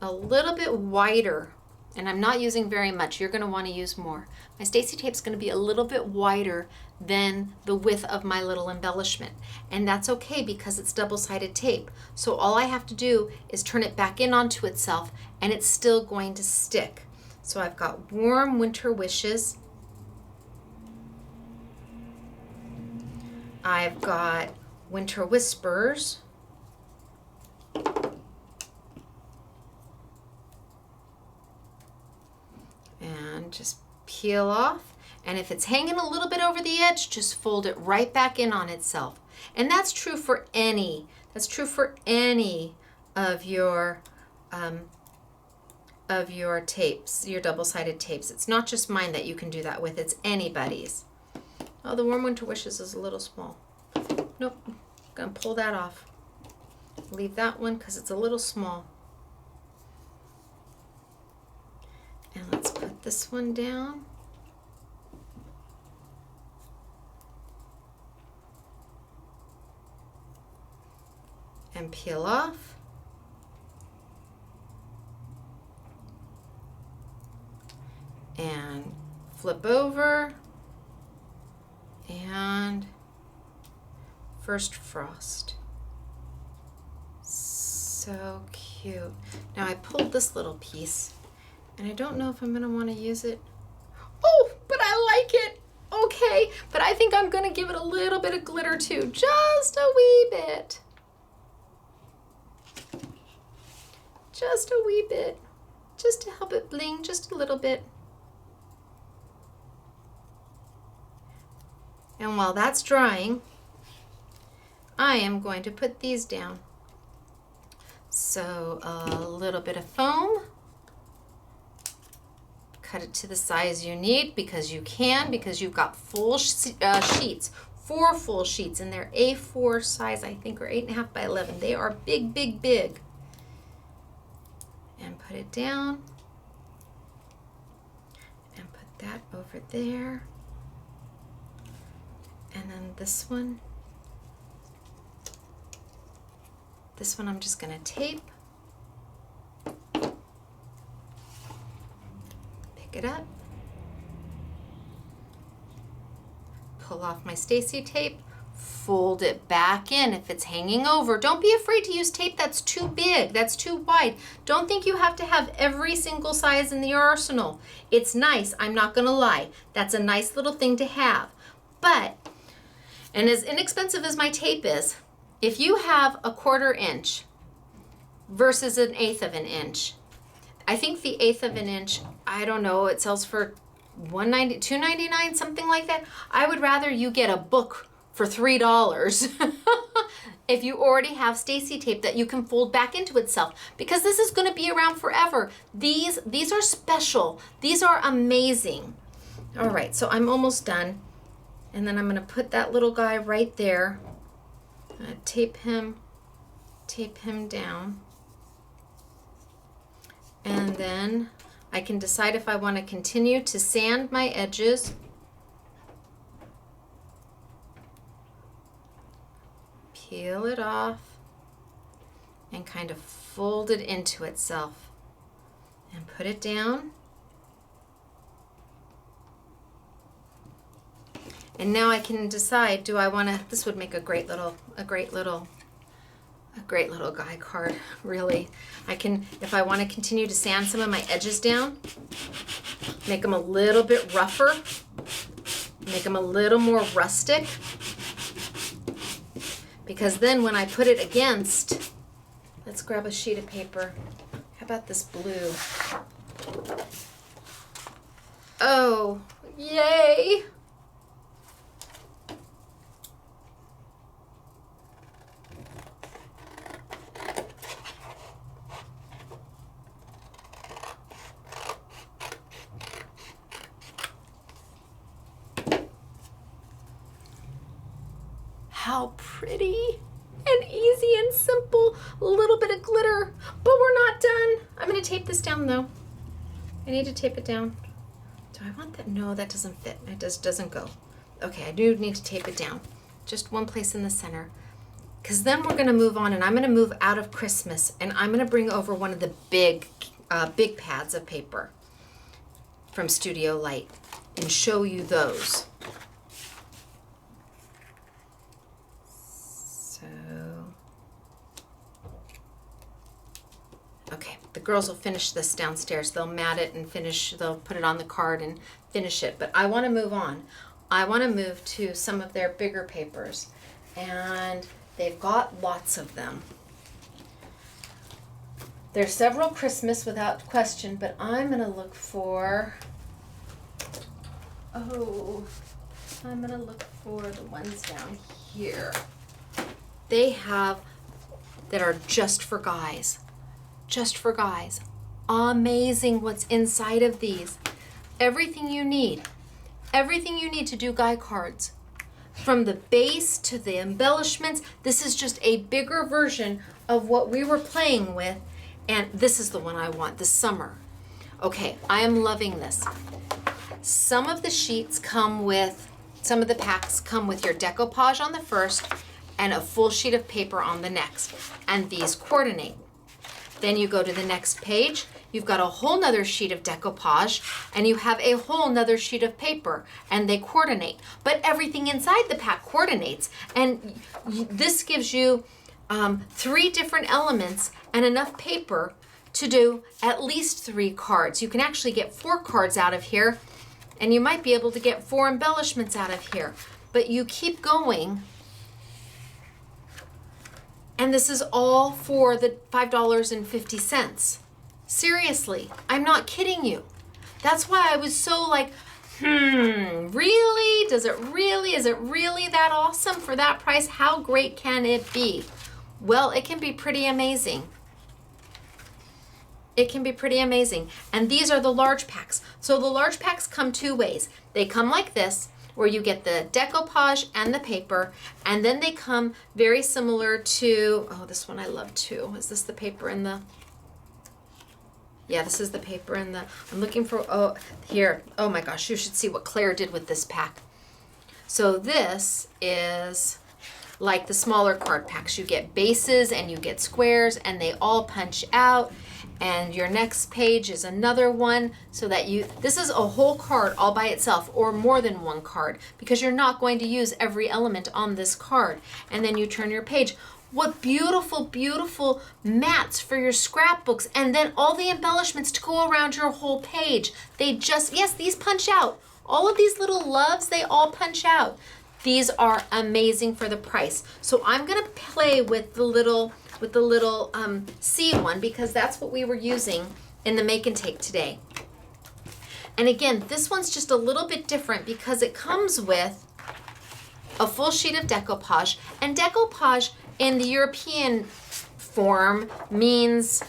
B: a little bit wider, and I'm not using very much. You're going to want to use more. My Stacey tape is going to be a little bit wider than the width of my little embellishment. And that's okay, because it's double-sided tape. So all I have to do is turn it back in onto itself, and it's still going to stick. So I've got Warm Winter Wishes. I've got Winter Whispers. And just peel off. And if it's hanging a little bit over the edge, just fold it right back in on itself. And that's true for any of your tapes, your double-sided tapes. It's not just mine that you can do that with, it's anybody's. Oh, the Warm Winter Wishes is a little small. Nope, I'm gonna pull that off. Leave that one because it's a little small. And let's put this one down. and peel off. And flip over and first frost. So cute. Now I pulled this little piece and I don't know if I'm gonna want to use it. Oh, but I like it. Okay, but I think I'm gonna give it a little bit of glitter too, just a wee bit. Just a wee bit, just to help it bling just a little bit. And while that's drying, I am going to put these down. So a little bit of foam. Cut it to the size you need because you can, because you've got full sheets, 4 full sheets, and they're A4 size, I think, or 8.5 by 11. They are big, big, big. And put it down. And put that over there. And then this one I'm just gonna tape. Pick it up. Pull off my Stacy tape. Fold it back in if it's hanging over. Don't be afraid to use tape that's too big, that's too wide. Don't think you have to have every single size in the arsenal. It's nice, I'm not gonna lie. That's a nice little thing to have. But, and as inexpensive as my tape is, if you have a 1/4 inch versus an 1/8 of an inch, I think the 1/8 of an inch, I don't know, it sells for $1.90, $2.99, something like that. I would rather you get a book for $3 if you already have Stacy tape that you can fold back into itself, because this is going to be around forever. These are special. These are amazing. All right, so I'm almost done. And then I'm going to put that little guy right there. Tape him down. And then I can decide if I want to continue to sand my edges. Peel it off and kind of fold it into itself and put it down. And now I can decide, do I want to, this would make a great little guy card, really. I can, if I want to continue to sand some of my edges down, make them a little bit rougher, make them a little more rustic, because then when I put it against, let's grab a sheet of paper. How about this blue? Oh, yay! How pretty and easy and simple. A little bit of glitter, but we're not done. I'm going to tape this down though. I need to tape it down. Do I want that? No, that doesn't fit. It just doesn't go. Okay, I do need to tape it down. Just one place in the center. Because then we're going to move on, and I'm going to move out of Christmas, and I'm going to bring over one of the big pads of paper from Studio Light and show you those. Okay, the girls will finish this downstairs. They'll mat it and finish, they'll put it on the card and finish it. But I want to move on. I want to move to some of their bigger papers. And they've got lots of them. There's several Christmas without question, but I'm going to look for, I'm going to look for the ones down here. They have, that are just for guys. Just for guys. Amazing what's inside of these. Everything you need. Everything you need to do guy cards. From the base to the embellishments. This is just a bigger version of what we were playing with. And this is the one I want this summer. Okay, I am loving this. Some of the sheets come with, some of the packs come with your decoupage on the first and a full sheet of paper on the next. And these coordinate. Then you go to the next page, you've got a whole nother sheet of decoupage, and you have a whole nother sheet of paper, and they coordinate. But everything inside the pack coordinates, and this gives you 3 different elements and enough paper to do at least 3 cards. You can actually get 4 cards out of here, and you might be able to get 4 embellishments out of here. But you keep going. And this is all for the $5.50. Seriously, I'm not kidding you. That's why I was so like, really? Is it really that awesome for that price? How great can it be? Well, it can be pretty amazing. It can be pretty amazing. And these are the large packs. So the large packs come 2 ways. They come like this, where you get the decoupage and the paper, and then they come very similar to, oh, this one I love too. Is this the paper in the, yeah, this is the paper in the, I'm looking for, oh, here. Oh my gosh, you should see what Claire did with this pack. So this is like the smaller card packs. You get bases and you get squares, and they all punch out. And your next page is another one, so that this is a whole card all by itself, or more than one card, because you're not going to use every element on this card. And then you turn your page. What beautiful, beautiful mats for your scrapbooks, and then all the embellishments to go around your whole page. They just, yes, these punch out. All of these little loves, they all punch out. These are amazing for the price. So I'm gonna play with the little C one, because that's what we were using in the make and take today. And again, this one's just a little bit different because it comes with a full sheet of decoupage, and decoupage in the European form means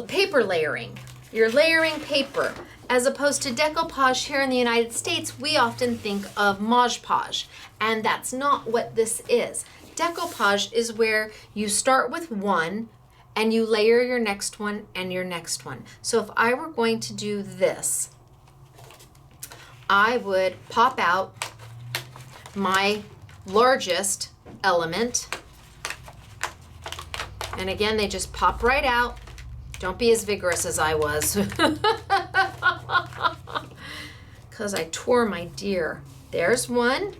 B: paper layering. You're layering paper. As opposed to decoupage here in the United States, we often think of Mod Podge, and that's not what this is. Decoupage is where you start with one and you layer your next one and your next one. So if I were going to do this, I would pop out my largest element, and again, they just pop right out. Don't be as vigorous as I was, because I tore my dear. There's one.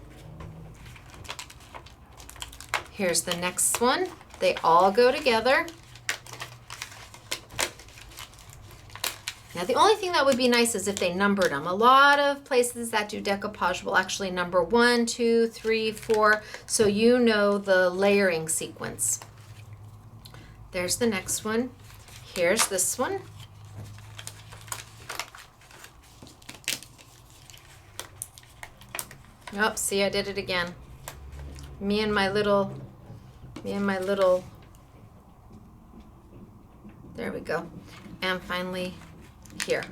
B: Here's the next one. They all go together. Now, the only thing that would be nice is if they numbered them. A lot of places that do decoupage will actually number 1, 2, 3, 4, so you know the layering sequence. There's the next one. Here's this one. Oh, see, I did it again. Me and my little, there we go. And finally, here.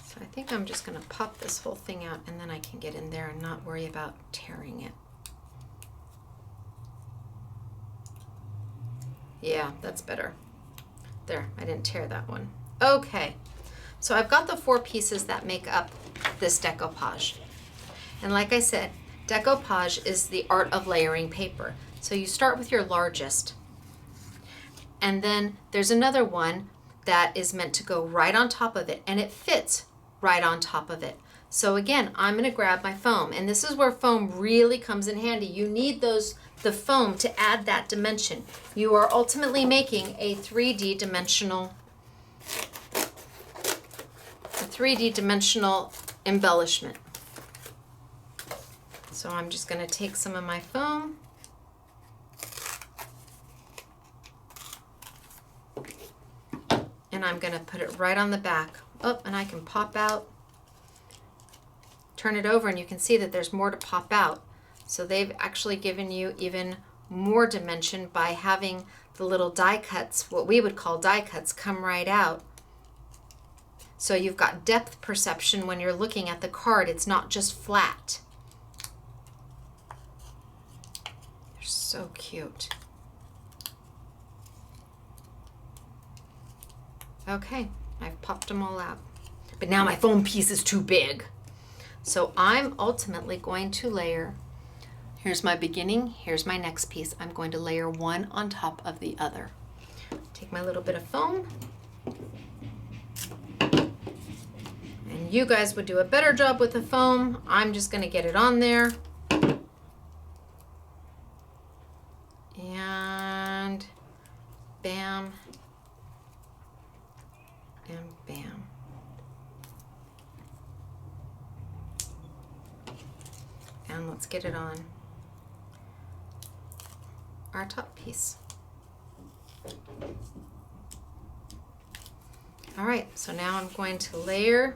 B: So I think I'm just gonna pop this whole thing out, and then I can get in there and not worry about tearing it. Yeah, that's better. There, I didn't tear that one. Okay, so I've got the 4 pieces that make up this decoupage. And like I said, decoupage is the art of layering paper. So you start with your largest, and then there's another one that is meant to go right on top of it, and it fits right on top of it. So again, I'm gonna grab my foam, and this is where foam really comes in handy. You need the foam to add that dimension. You are ultimately making a 3D dimensional embellishment. So I'm just going to take some of my foam and I'm going to put it right on the back. Oh, and I can pop out, turn it over, and you can see that there's more to pop out. So they've actually given you even more dimension by having the little die cuts, what we would call die cuts, come right out. So you've got depth perception when you're looking at the card. It's not just flat. They're so cute. Okay, I've popped them all out. But now my foam piece is too big. So I'm ultimately going to layer, here's my beginning, here's my next piece. I'm going to layer one on top of the other. Take my little bit of foam. And you guys would do a better job with the foam. I'm just going to get it on there. And bam, and bam. And let's get it on our top piece. All right, so now I'm going to layer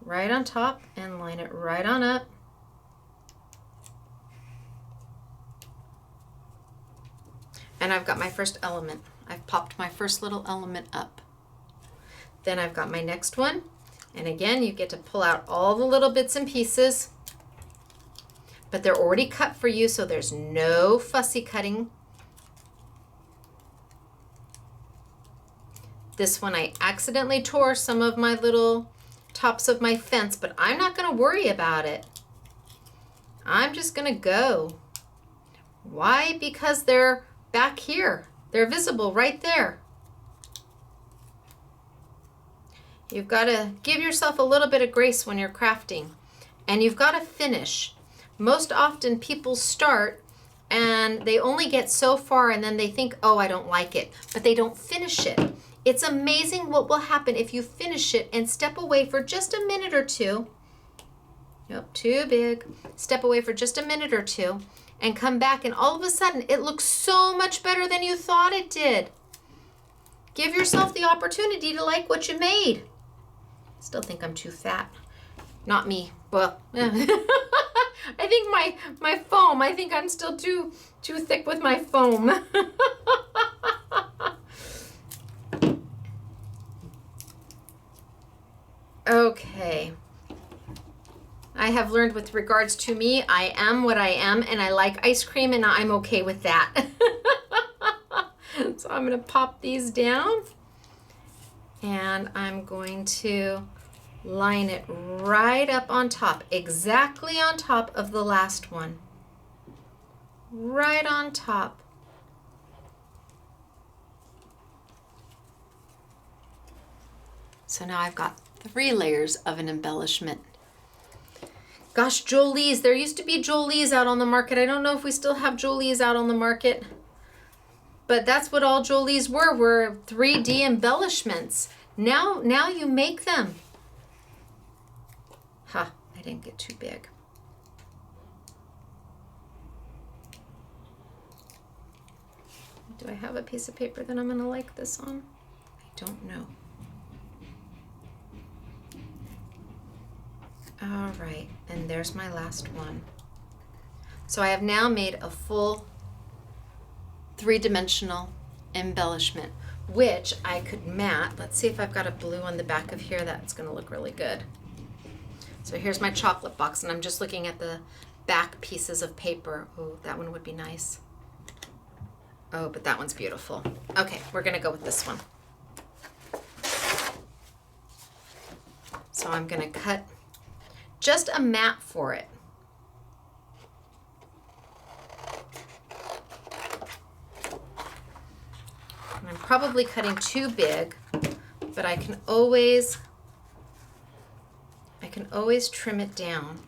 B: right on top and line it right on up. And I've got my first element. I've popped my first little element up. Then I've got my next one. And again, you get to pull out all the little bits and pieces, but they're already cut for you, so there's no fussy cutting. This one I accidentally tore some of my little tops of my fence, but I'm not going to worry about it. I'm just going to go. Why? Because they're back here. They're visible right there. You've got to give yourself a little bit of grace when you're crafting, and you've got to finish. Most often people start and they only get so far and then they think, oh, I don't like it, but they don't finish it. It's amazing what will happen if you finish it and step away for just a minute or two. Nope, too big. Step away for just a minute or two and come back, and all of a sudden it looks so much better than you thought it did. Give yourself the opportunity to like what you made. Still think I'm too fat. Not me. Well, I think my foam, I think I'm still too thick with my foam. Okay. I have learned with regards to me, I am what I am, and I like ice cream, and I'm okay with that. So I'm going to pop these down, and I'm going to line it right up on top, exactly on top of the last one. Right on top. So now I've got 3 layers of an embellishment. Gosh, Jolie's. There used to be Jolie's out on the market. I don't know if we still have Jolie's out on the market. But that's what all Jolie's were 3D embellishments. Now you make them. Ha, I didn't get too big. Do I have a piece of paper that I'm going to like this on? I don't know. All right, and there's my last one. So I have now made a full 3-dimensional embellishment, which I could matte. Let's see if I've got a blue on the back of here. That's going to look really good. So here's my chocolate box, and I'm just looking at the back pieces of paper. Oh, that one would be nice. Oh, but that one's beautiful. Okay, we're going to go with this one. So I'm going to cut just a mat for it. And I'm probably cutting too big, but I can always trim it down.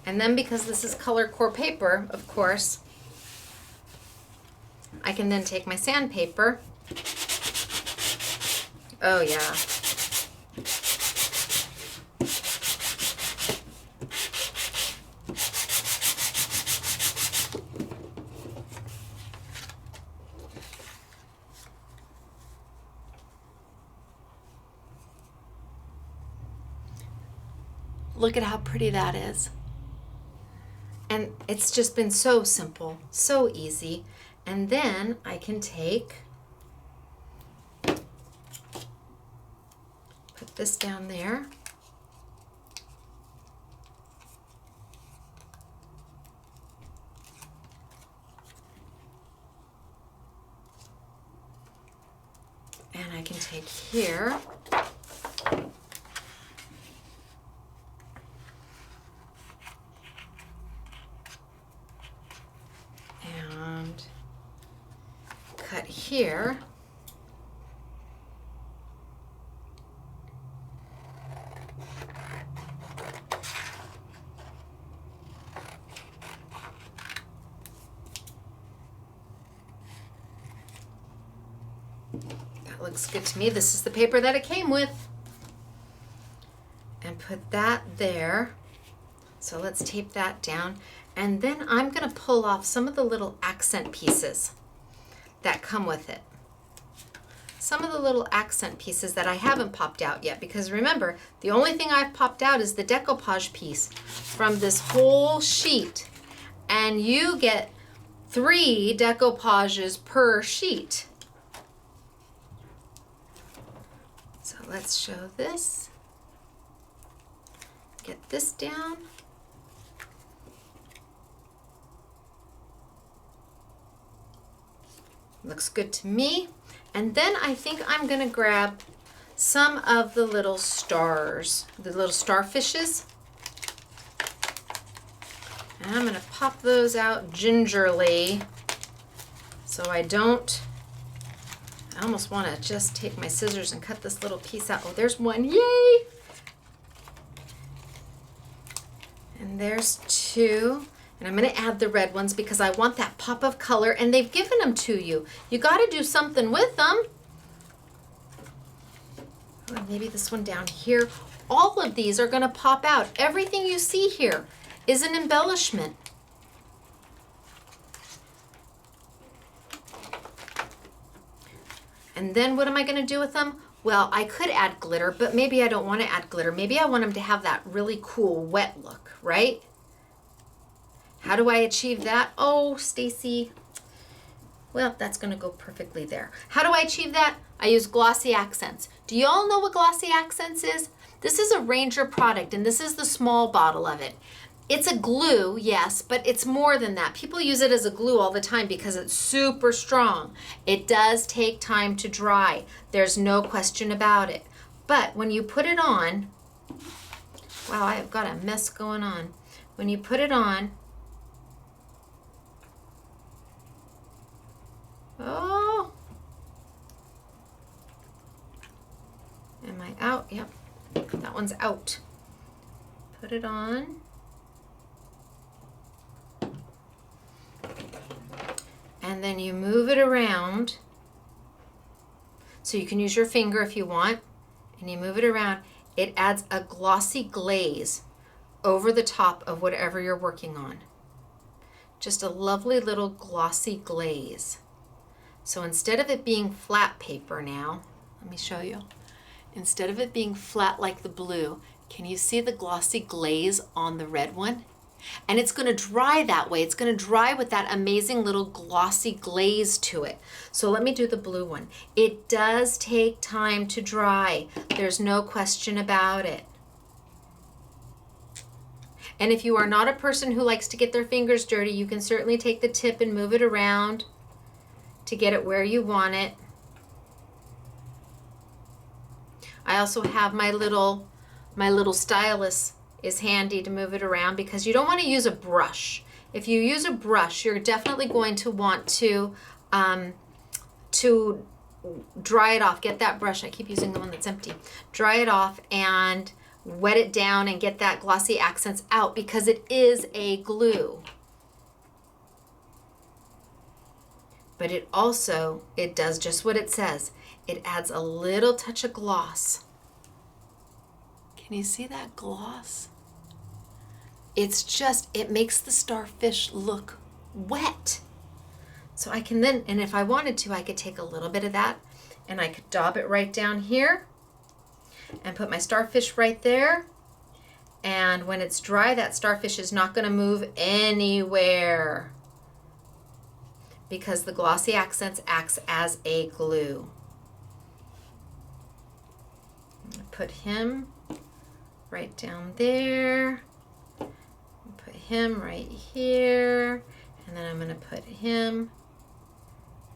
B: And then because this is color core paper, of course, I can then take my sandpaper. Oh yeah. Look at how pretty that is. And it's just been so simple, so easy. And then I can take, put this down there. And I can take here. And cut here. That looks good to me. This is the paper that it came with. And put that there. So let's tape that down. And then I'm going to pull off some of the little accent pieces that come with it. Some of the little accent pieces that I haven't popped out yet, because remember, the only thing I've popped out is the decoupage piece from this whole sheet. And you get 3 decoupages per sheet. So let's show this. Get this down. Looks good to me. And then I think I'm gonna grab some of the little stars, the little starfishes. And I'm gonna pop those out gingerly so I almost wanna just take my scissors and cut this little piece out. Oh, there's one, yay! And there's 2. And I'm going to add the red ones because I want that pop of color, and they've given them to you. You got to do something with them. Oh, maybe this one down here. All of these are going to pop out. Everything you see here is an embellishment. And then what am I going to do with them? Well, I could add glitter, but maybe I don't want to add glitter. Maybe I want them to have that really cool wet look, right? How do I achieve that? Oh, Stacy. Well, that's going to go perfectly there. How do I achieve that? I use Glossy Accents. Do you all know what Glossy Accents is? This is a Ranger product, and this is the small bottle of it. It's a glue, yes, but it's more than that. People use it as a glue all the time because it's super strong. It does take time to dry. There's no question about it. But when you put it on, wow, I've got a mess going on. When you put it on, oh, am I out? Yep, that one's out. Put it on. And then you move it around. So you can use your finger if you want. And you move it around. It adds a glossy glaze over the top of whatever you're working on. Just a lovely little glossy glaze. So instead of it being flat paper now, let me show you. Instead of it being flat like the blue, can you see the glossy glaze on the red one? And it's going to dry that way. It's going to dry with that amazing little glossy glaze to it. So let me do the blue one. It does take time to dry. There's no question about it. And if you are not a person who likes to get their fingers dirty, you can certainly take the tip and move it around to get it where you want it. I also have my little stylus is handy to move it around because you don't want to use a brush. If you use a brush, you're definitely going to want to dry it off. Get that brush. I keep using the one that's empty. Dry it off and wet it down and get that glossy accents out because it is a glue. But it does just what it says. It adds a little touch of gloss. Can you see that gloss? It makes the starfish look wet. So I can then, and if I wanted to, I could take a little bit of that and I could daub it right down here and put my starfish right there. And when it's dry, that starfish is not going to move anywhere because the Glossy Accents acts as a glue. Put him right down there. Put him right here. And then I'm going to put him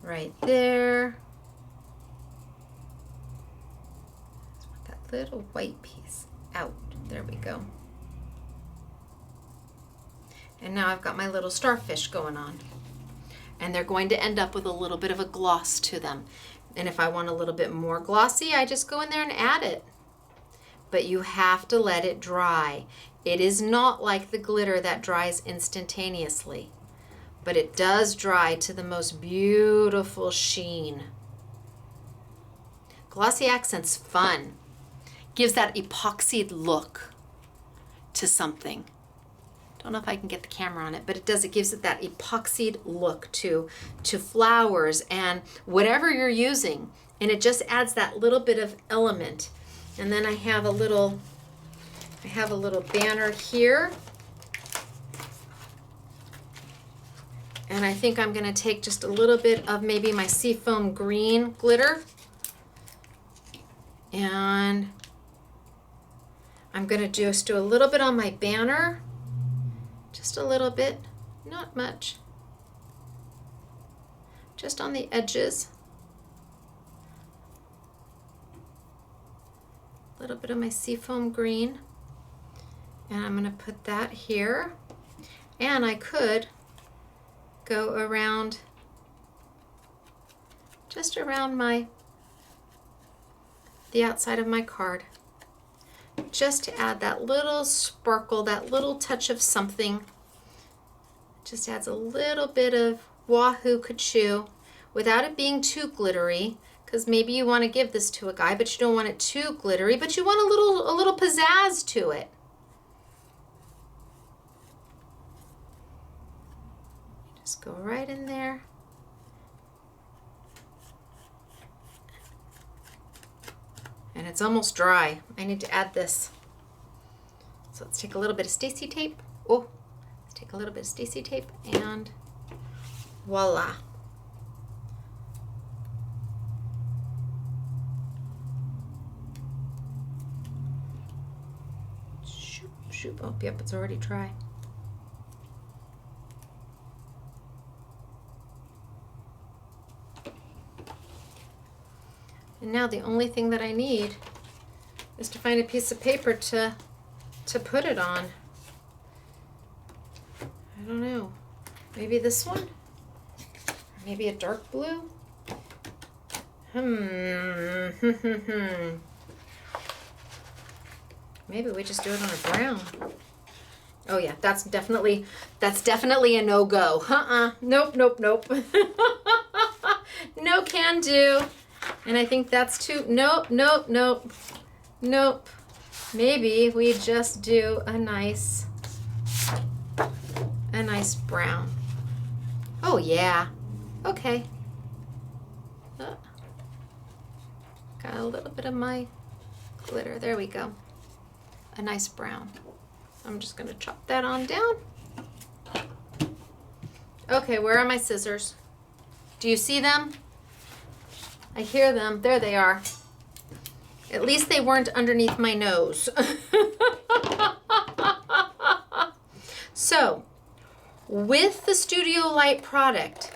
B: right there. little white piece out. There we go. And now I've got my little starfish going on. And they're going to end up with a little bit of a gloss to them. And if I want a little bit more glossy, I just go in there and add it. But you have to let it dry. It is not like the glitter that dries instantaneously, but it does dry to the most beautiful sheen. Glossy accent's fun. Gives that epoxied look to something. Don't know if I can get the camera on it, but it does. It gives it that epoxied look to flowers and whatever you're using. And it just adds that little bit of element. And then I have a little banner here. And I think I'm going to take just a little bit of maybe my seafoam green glitter. And I'm going to just do a little bit on my banner. Just a little bit, not much. Just on the edges. A little bit of my seafoam green. And I'm going to put that here. And I could go around, just around the outside of my card. Just to add that little sparkle, that little touch of something. Just adds a little bit of wahooooooo kachooooo without it being too glittery, because maybe you want to give this to a guy, but you don't want it too glittery, but you want a little pizzazz to it. Just go right in there. And it's almost dry. I need to add this. So let's take a little bit of Stacy tape. Oh, let's take a little bit of Stacy tape and voila. Shoop, shoop. Oh, yep, it's already dry. And now the only thing that I need is to find a piece of paper to put it on. I don't know. Maybe this one? Or maybe a dark blue? Maybe we just do it on a brown. Oh yeah, that's definitely a no-go. Nope, nope, nope. No can do. And I think that's too, nope, nope, nope, nope. Maybe we just do a nice brown. Oh yeah, okay. Got a little bit of my glitter, there we go. A nice brown. I'm just gonna chop that on down. Okay, where are my scissors? Do you see them? I hear them. There they are. At least they weren't underneath my nose. So, with the Studio Light product,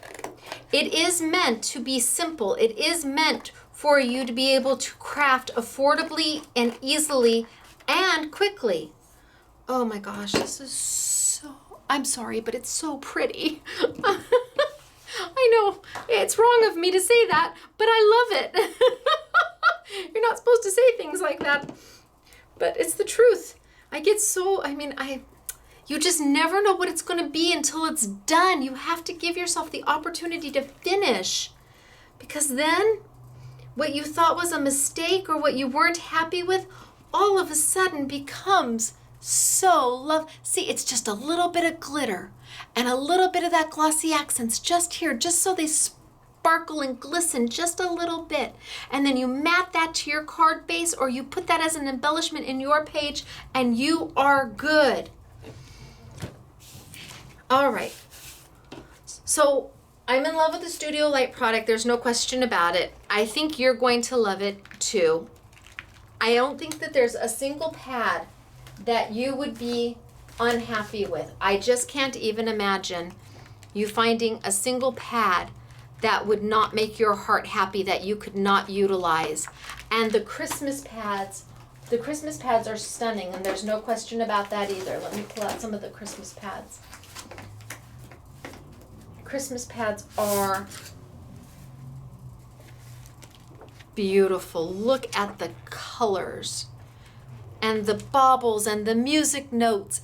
B: it is meant to be simple. It is meant for you to be able to craft affordably and easily and quickly. Oh my gosh, this is so, I'm sorry, but it's so pretty. I know, it's wrong of me to say that, but I love it. You're not supposed to say things like that, but it's the truth. I get so, you just never know what it's going to be until it's done. You have to give yourself the opportunity to finish, because then what you thought was a mistake or what you weren't happy with, all of a sudden becomes so See, it's just a little bit of glitter and a little bit of that glossy accents just here, just so they sparkle and glisten just a little bit. And then you mat that to your card base, or you put that as an embellishment in your page, and you are good. All right. So I'm in love with the Studio Light product. There's no question about it. I think you're going to love it too. I don't think that there's a single pad that you would be unhappy with. I just can't even imagine you finding a single pad that would not make your heart happy, that you could not utilize. And the Christmas pads The Christmas pads are stunning, and there's no question about that either. Let me pull out some of the Christmas pads. Christmas pads are beautiful. Look at the colors and the baubles and the music notes.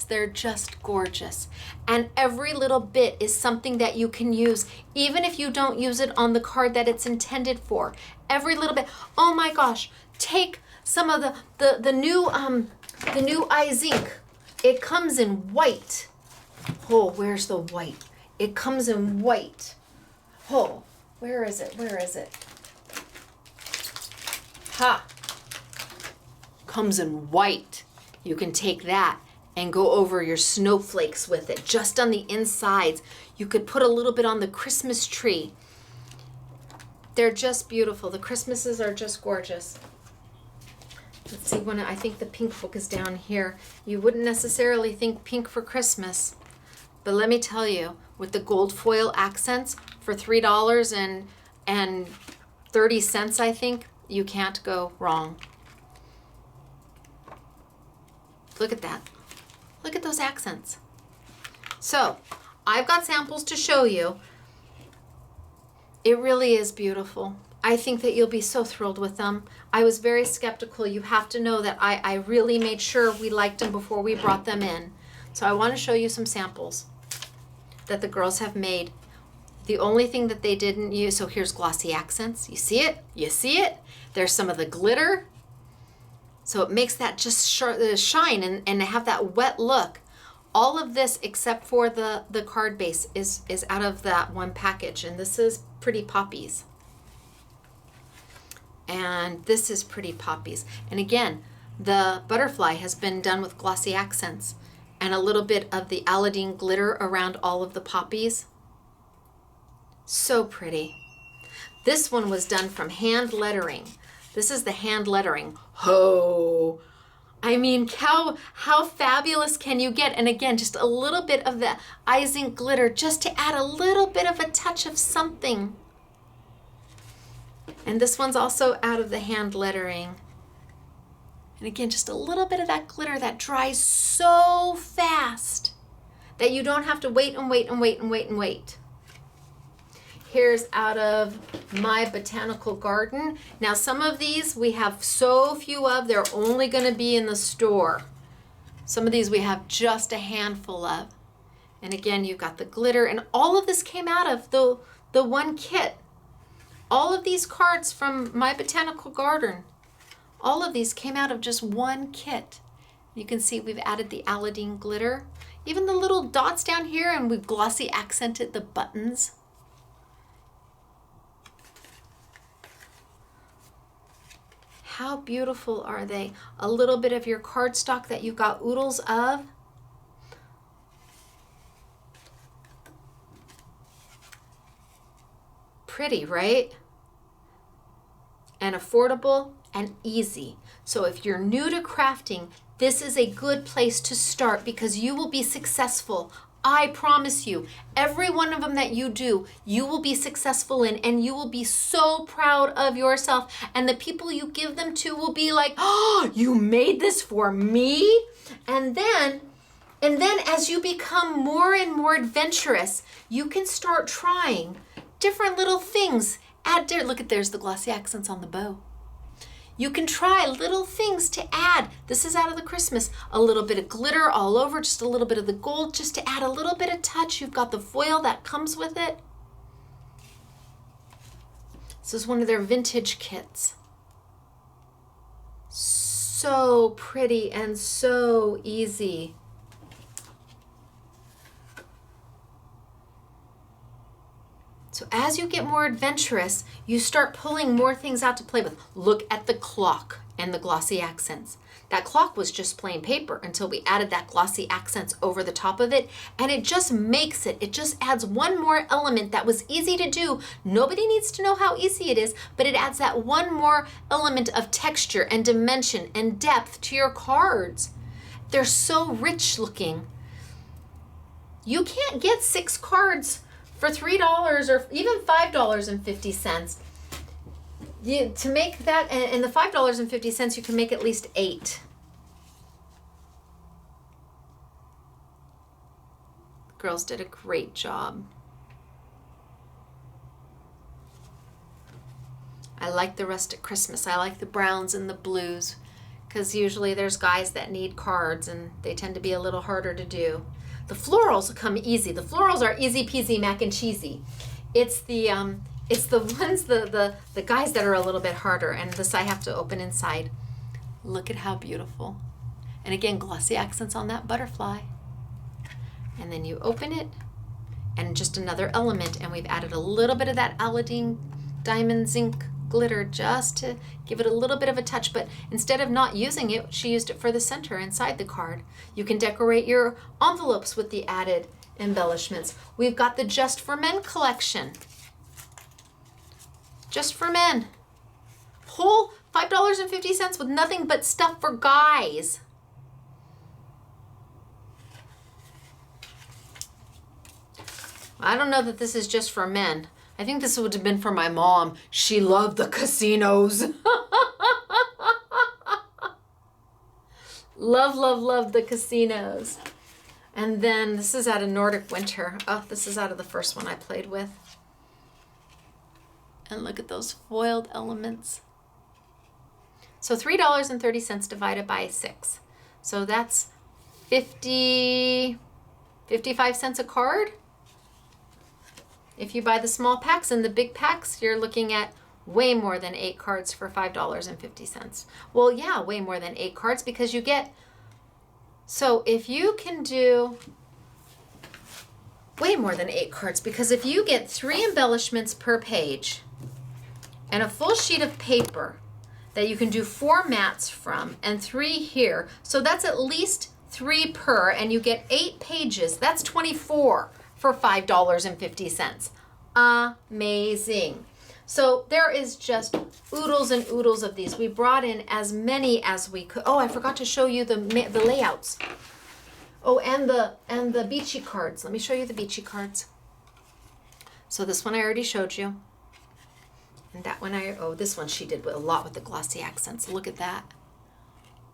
B: They're just gorgeous. And every little bit is something that you can use, even if you don't use it on the card that it's intended for. Every little bit. Oh my gosh, take some of the new I Zink. It comes in white. Oh, where's the white? It comes in white. Oh, where is it? Where is it? Ha! Comes in white. You can take that and go over your snowflakes with it, just on the insides. You could put a little bit on the Christmas tree. They're just beautiful. The Christmases are just gorgeous. Let's see, I think the pink book is down here. You wouldn't necessarily think pink for Christmas, but let me tell you, with the gold foil accents for $3.30, I think, you can't go wrong. Look at that. Look at those accents. So, I've got samples to show you. It really is beautiful. I think that you'll be so thrilled with them. I was very skeptical. You have to know that I really made sure we liked them before we brought them in. So I want to show you some samples that the girls have made. The only thing that they didn't use, so here's glossy accents. You see it? You see it? There's some of the glitter. So it makes that just shine and have that wet look. All of this, except for the card base, is out of that one package. And this is Pretty Poppies. And this is Pretty Poppies. And again, the butterfly has been done with glossy accents and a little bit of the Aladine glitter around all of the poppies. So pretty. This one was done from hand lettering. This is the hand lettering. Ho! I mean, how fabulous can you get? And again, just a little bit of the I Zink glitter just to add a little bit of a touch of something. And this one's also out of the hand lettering. And again, just a little bit of that glitter that dries so fast that you don't have to wait and wait and wait and wait and wait. Here's out of My Botanical Garden. Now, some of these we have so few of, they're only going to be in the store. Some of these we have just a handful of. And again, you've got the glitter, and all of this came out of the one kit. All of these cards from My Botanical Garden, all of these came out of just one kit. You can see we've added the Aladine glitter, even the little dots down here, and we've glossy accented the buttons. How beautiful are they? A little bit of your cardstock that you got oodles of. Pretty, right? And affordable and easy. So if you're new to crafting, this is a good place to start because you will be successful. I promise you, every one of them that you do, you will be successful in, and you will be so proud of yourself. And the people you give them to will be like, oh, you made this for me? And then as you become more and more adventurous, you can start trying different little things. Look at, there's the glossy accents on the bow. You can try little things to add. This is out of the Christmas. A little bit of glitter all over, just a little bit of the gold, just to add a little bit of touch. You've got the foil that comes with it. This is one of their vintage kits. So pretty and so easy. So as you get more adventurous, you start pulling more things out to play with. Look at the clock and the glossy accents. That clock was just plain paper until we added that glossy accents over the top of it, and it just makes it. It just adds one more element that was easy to do. Nobody needs to know how easy it is, but it adds that one more element of texture and dimension and depth to your cards. They're so rich looking. You can't get 6 cards for $3 or even $5.50. To make that, and the $5.50, you can make at least 8. Girls did a great job. I like the Rustic Christmas. I like the browns and the blues, because usually there's guys that need cards and they tend to be a little harder to do. The florals come easy. The florals are easy peasy mac and cheesy. It's the ones, the guys that are a little bit harder, and this I have to open inside. Look at how beautiful. And again, glossy accents on that butterfly. And then you open it, and just another element, and we've added a little bit of that Aladine Diamond Zinc Glitter just to give it a little bit of a touch, but instead of not using it, she used it for the center inside the card. You can decorate your envelopes with the added embellishments. We've got the Just for Men collection. Just for men. Whole $5.50 with nothing but stuff for guys. I don't know that this is just for men. I think this would have been for my mom. She loved the casinos. Love, love, love the casinos. And then this is out of Nordic Winter. Oh, this is out of the first one I played with. And look at those foiled elements. So $3.30 divided by 6. So that's 55 cents a card. If you buy the small packs and the big packs, you're looking at way more than 8 cards for $5.50. Well, yeah, way more than 8 cards, because you get, so if you can do way more than 8 cards, because if you get 3 embellishments per page and a full sheet of paper that you can do 4 mats from and 3 here, so that's at least 3 per, and you get 8 pages, that's 24 for $5.50. Amazing. So there is just oodles and oodles of these. We brought in as many as we could. Oh, I forgot to show you the layouts. Oh, and the beachy cards. Let me show you the beachy cards. So this one I already showed you. And that one this one she did a lot with the glossy accents. Look at that.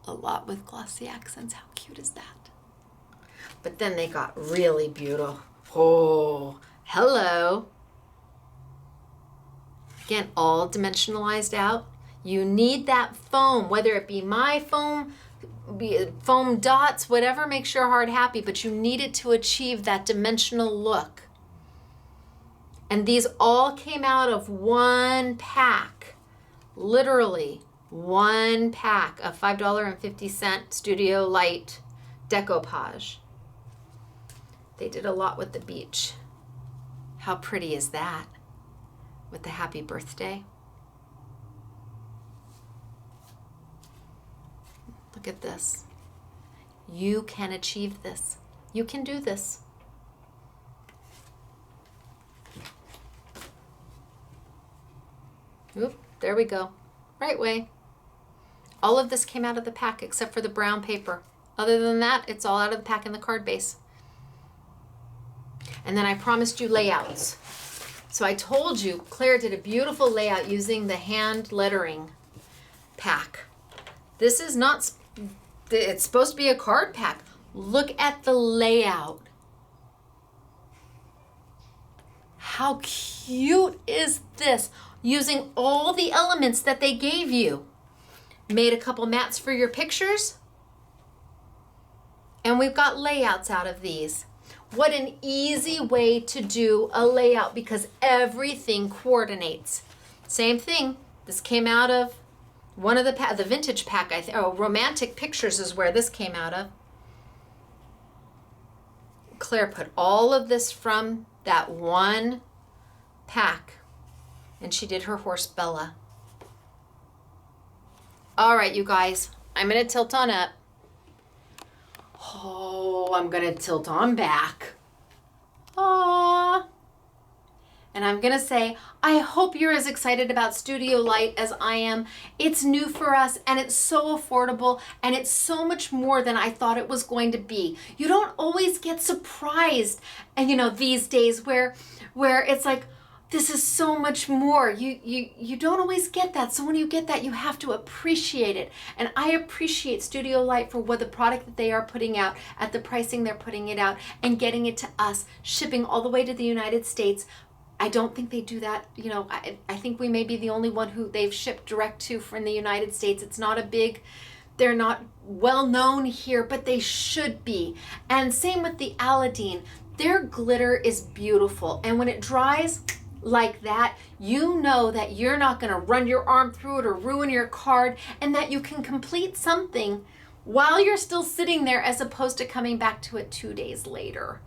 B: A lot with glossy accents. How cute is that? But then they got really beautiful. Oh, hello. Again, all dimensionalized out. You need that foam, whether it be my foam, foam dots, whatever makes your heart happy, but you need it to achieve that dimensional look. And these all came out of one pack, literally one pack of $5.50 Studio Light Decoupage. They did a lot with the beach. How pretty is that? With the happy birthday. Look at this. You can achieve this. You can do this. Oop, there we go. Right way. All of this came out of the pack except for the brown paper. Other than that, it's all out of the pack in the card base. And then I promised you layouts. So I told you Claire did a beautiful layout using the hand lettering pack. This is not, it's supposed to be a card pack. Look at the layout. How cute is this? Using all the elements that they gave you. Made a couple mats for your pictures. And we've got layouts out of these. What an easy way to do a layout, because everything coordinates. Same thing. This came out of one of the vintage pack, I think. Oh, Romantic Pictures is where this came out of. Claire put all of this from that one pack, and she did her horse Bella. All right, you guys, I'm gonna tilt on up. Oh, I'm gonna tilt on back. Aww. And I'm gonna say, I hope you're as excited about Studio Light as I am. It's new for us, and it's so affordable, and it's so much more than I thought it was going to be. You don't always get surprised, and these days where it's like,
A: this is so much more. You don't always get that. So when you get that, you have to appreciate it. And I appreciate Studio Light for what the product that they are putting out at the pricing they're putting it out and getting it to us, shipping all the way to the United States. I don't think they do that. You know, I think we may be the only one who they've shipped direct to from the United States. It's not a big, they're not well known here, but they should be. And same with the Aladine. Their glitter is beautiful. And when it dries like that, you know that you're not going to run your arm through it or ruin your card, and that you can complete something while you're still sitting there as opposed to coming back to it 2 days later.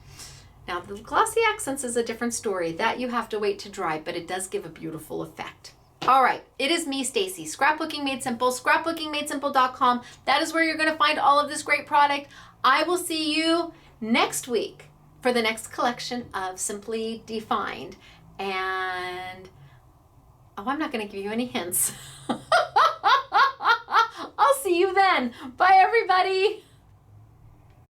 A: Now the glossy accents is a different story. That you have to wait to dry, but it does give a beautiful effect. All right, it is me, Stacy, Scrapbooking Made Simple, scrapbookingmadesimple.com. That is where you're going to find all of this great product. I will see you next week for the next collection of Simply Defined. And, oh, I'm not going to give you any hints. I'll see you then. Bye, everybody.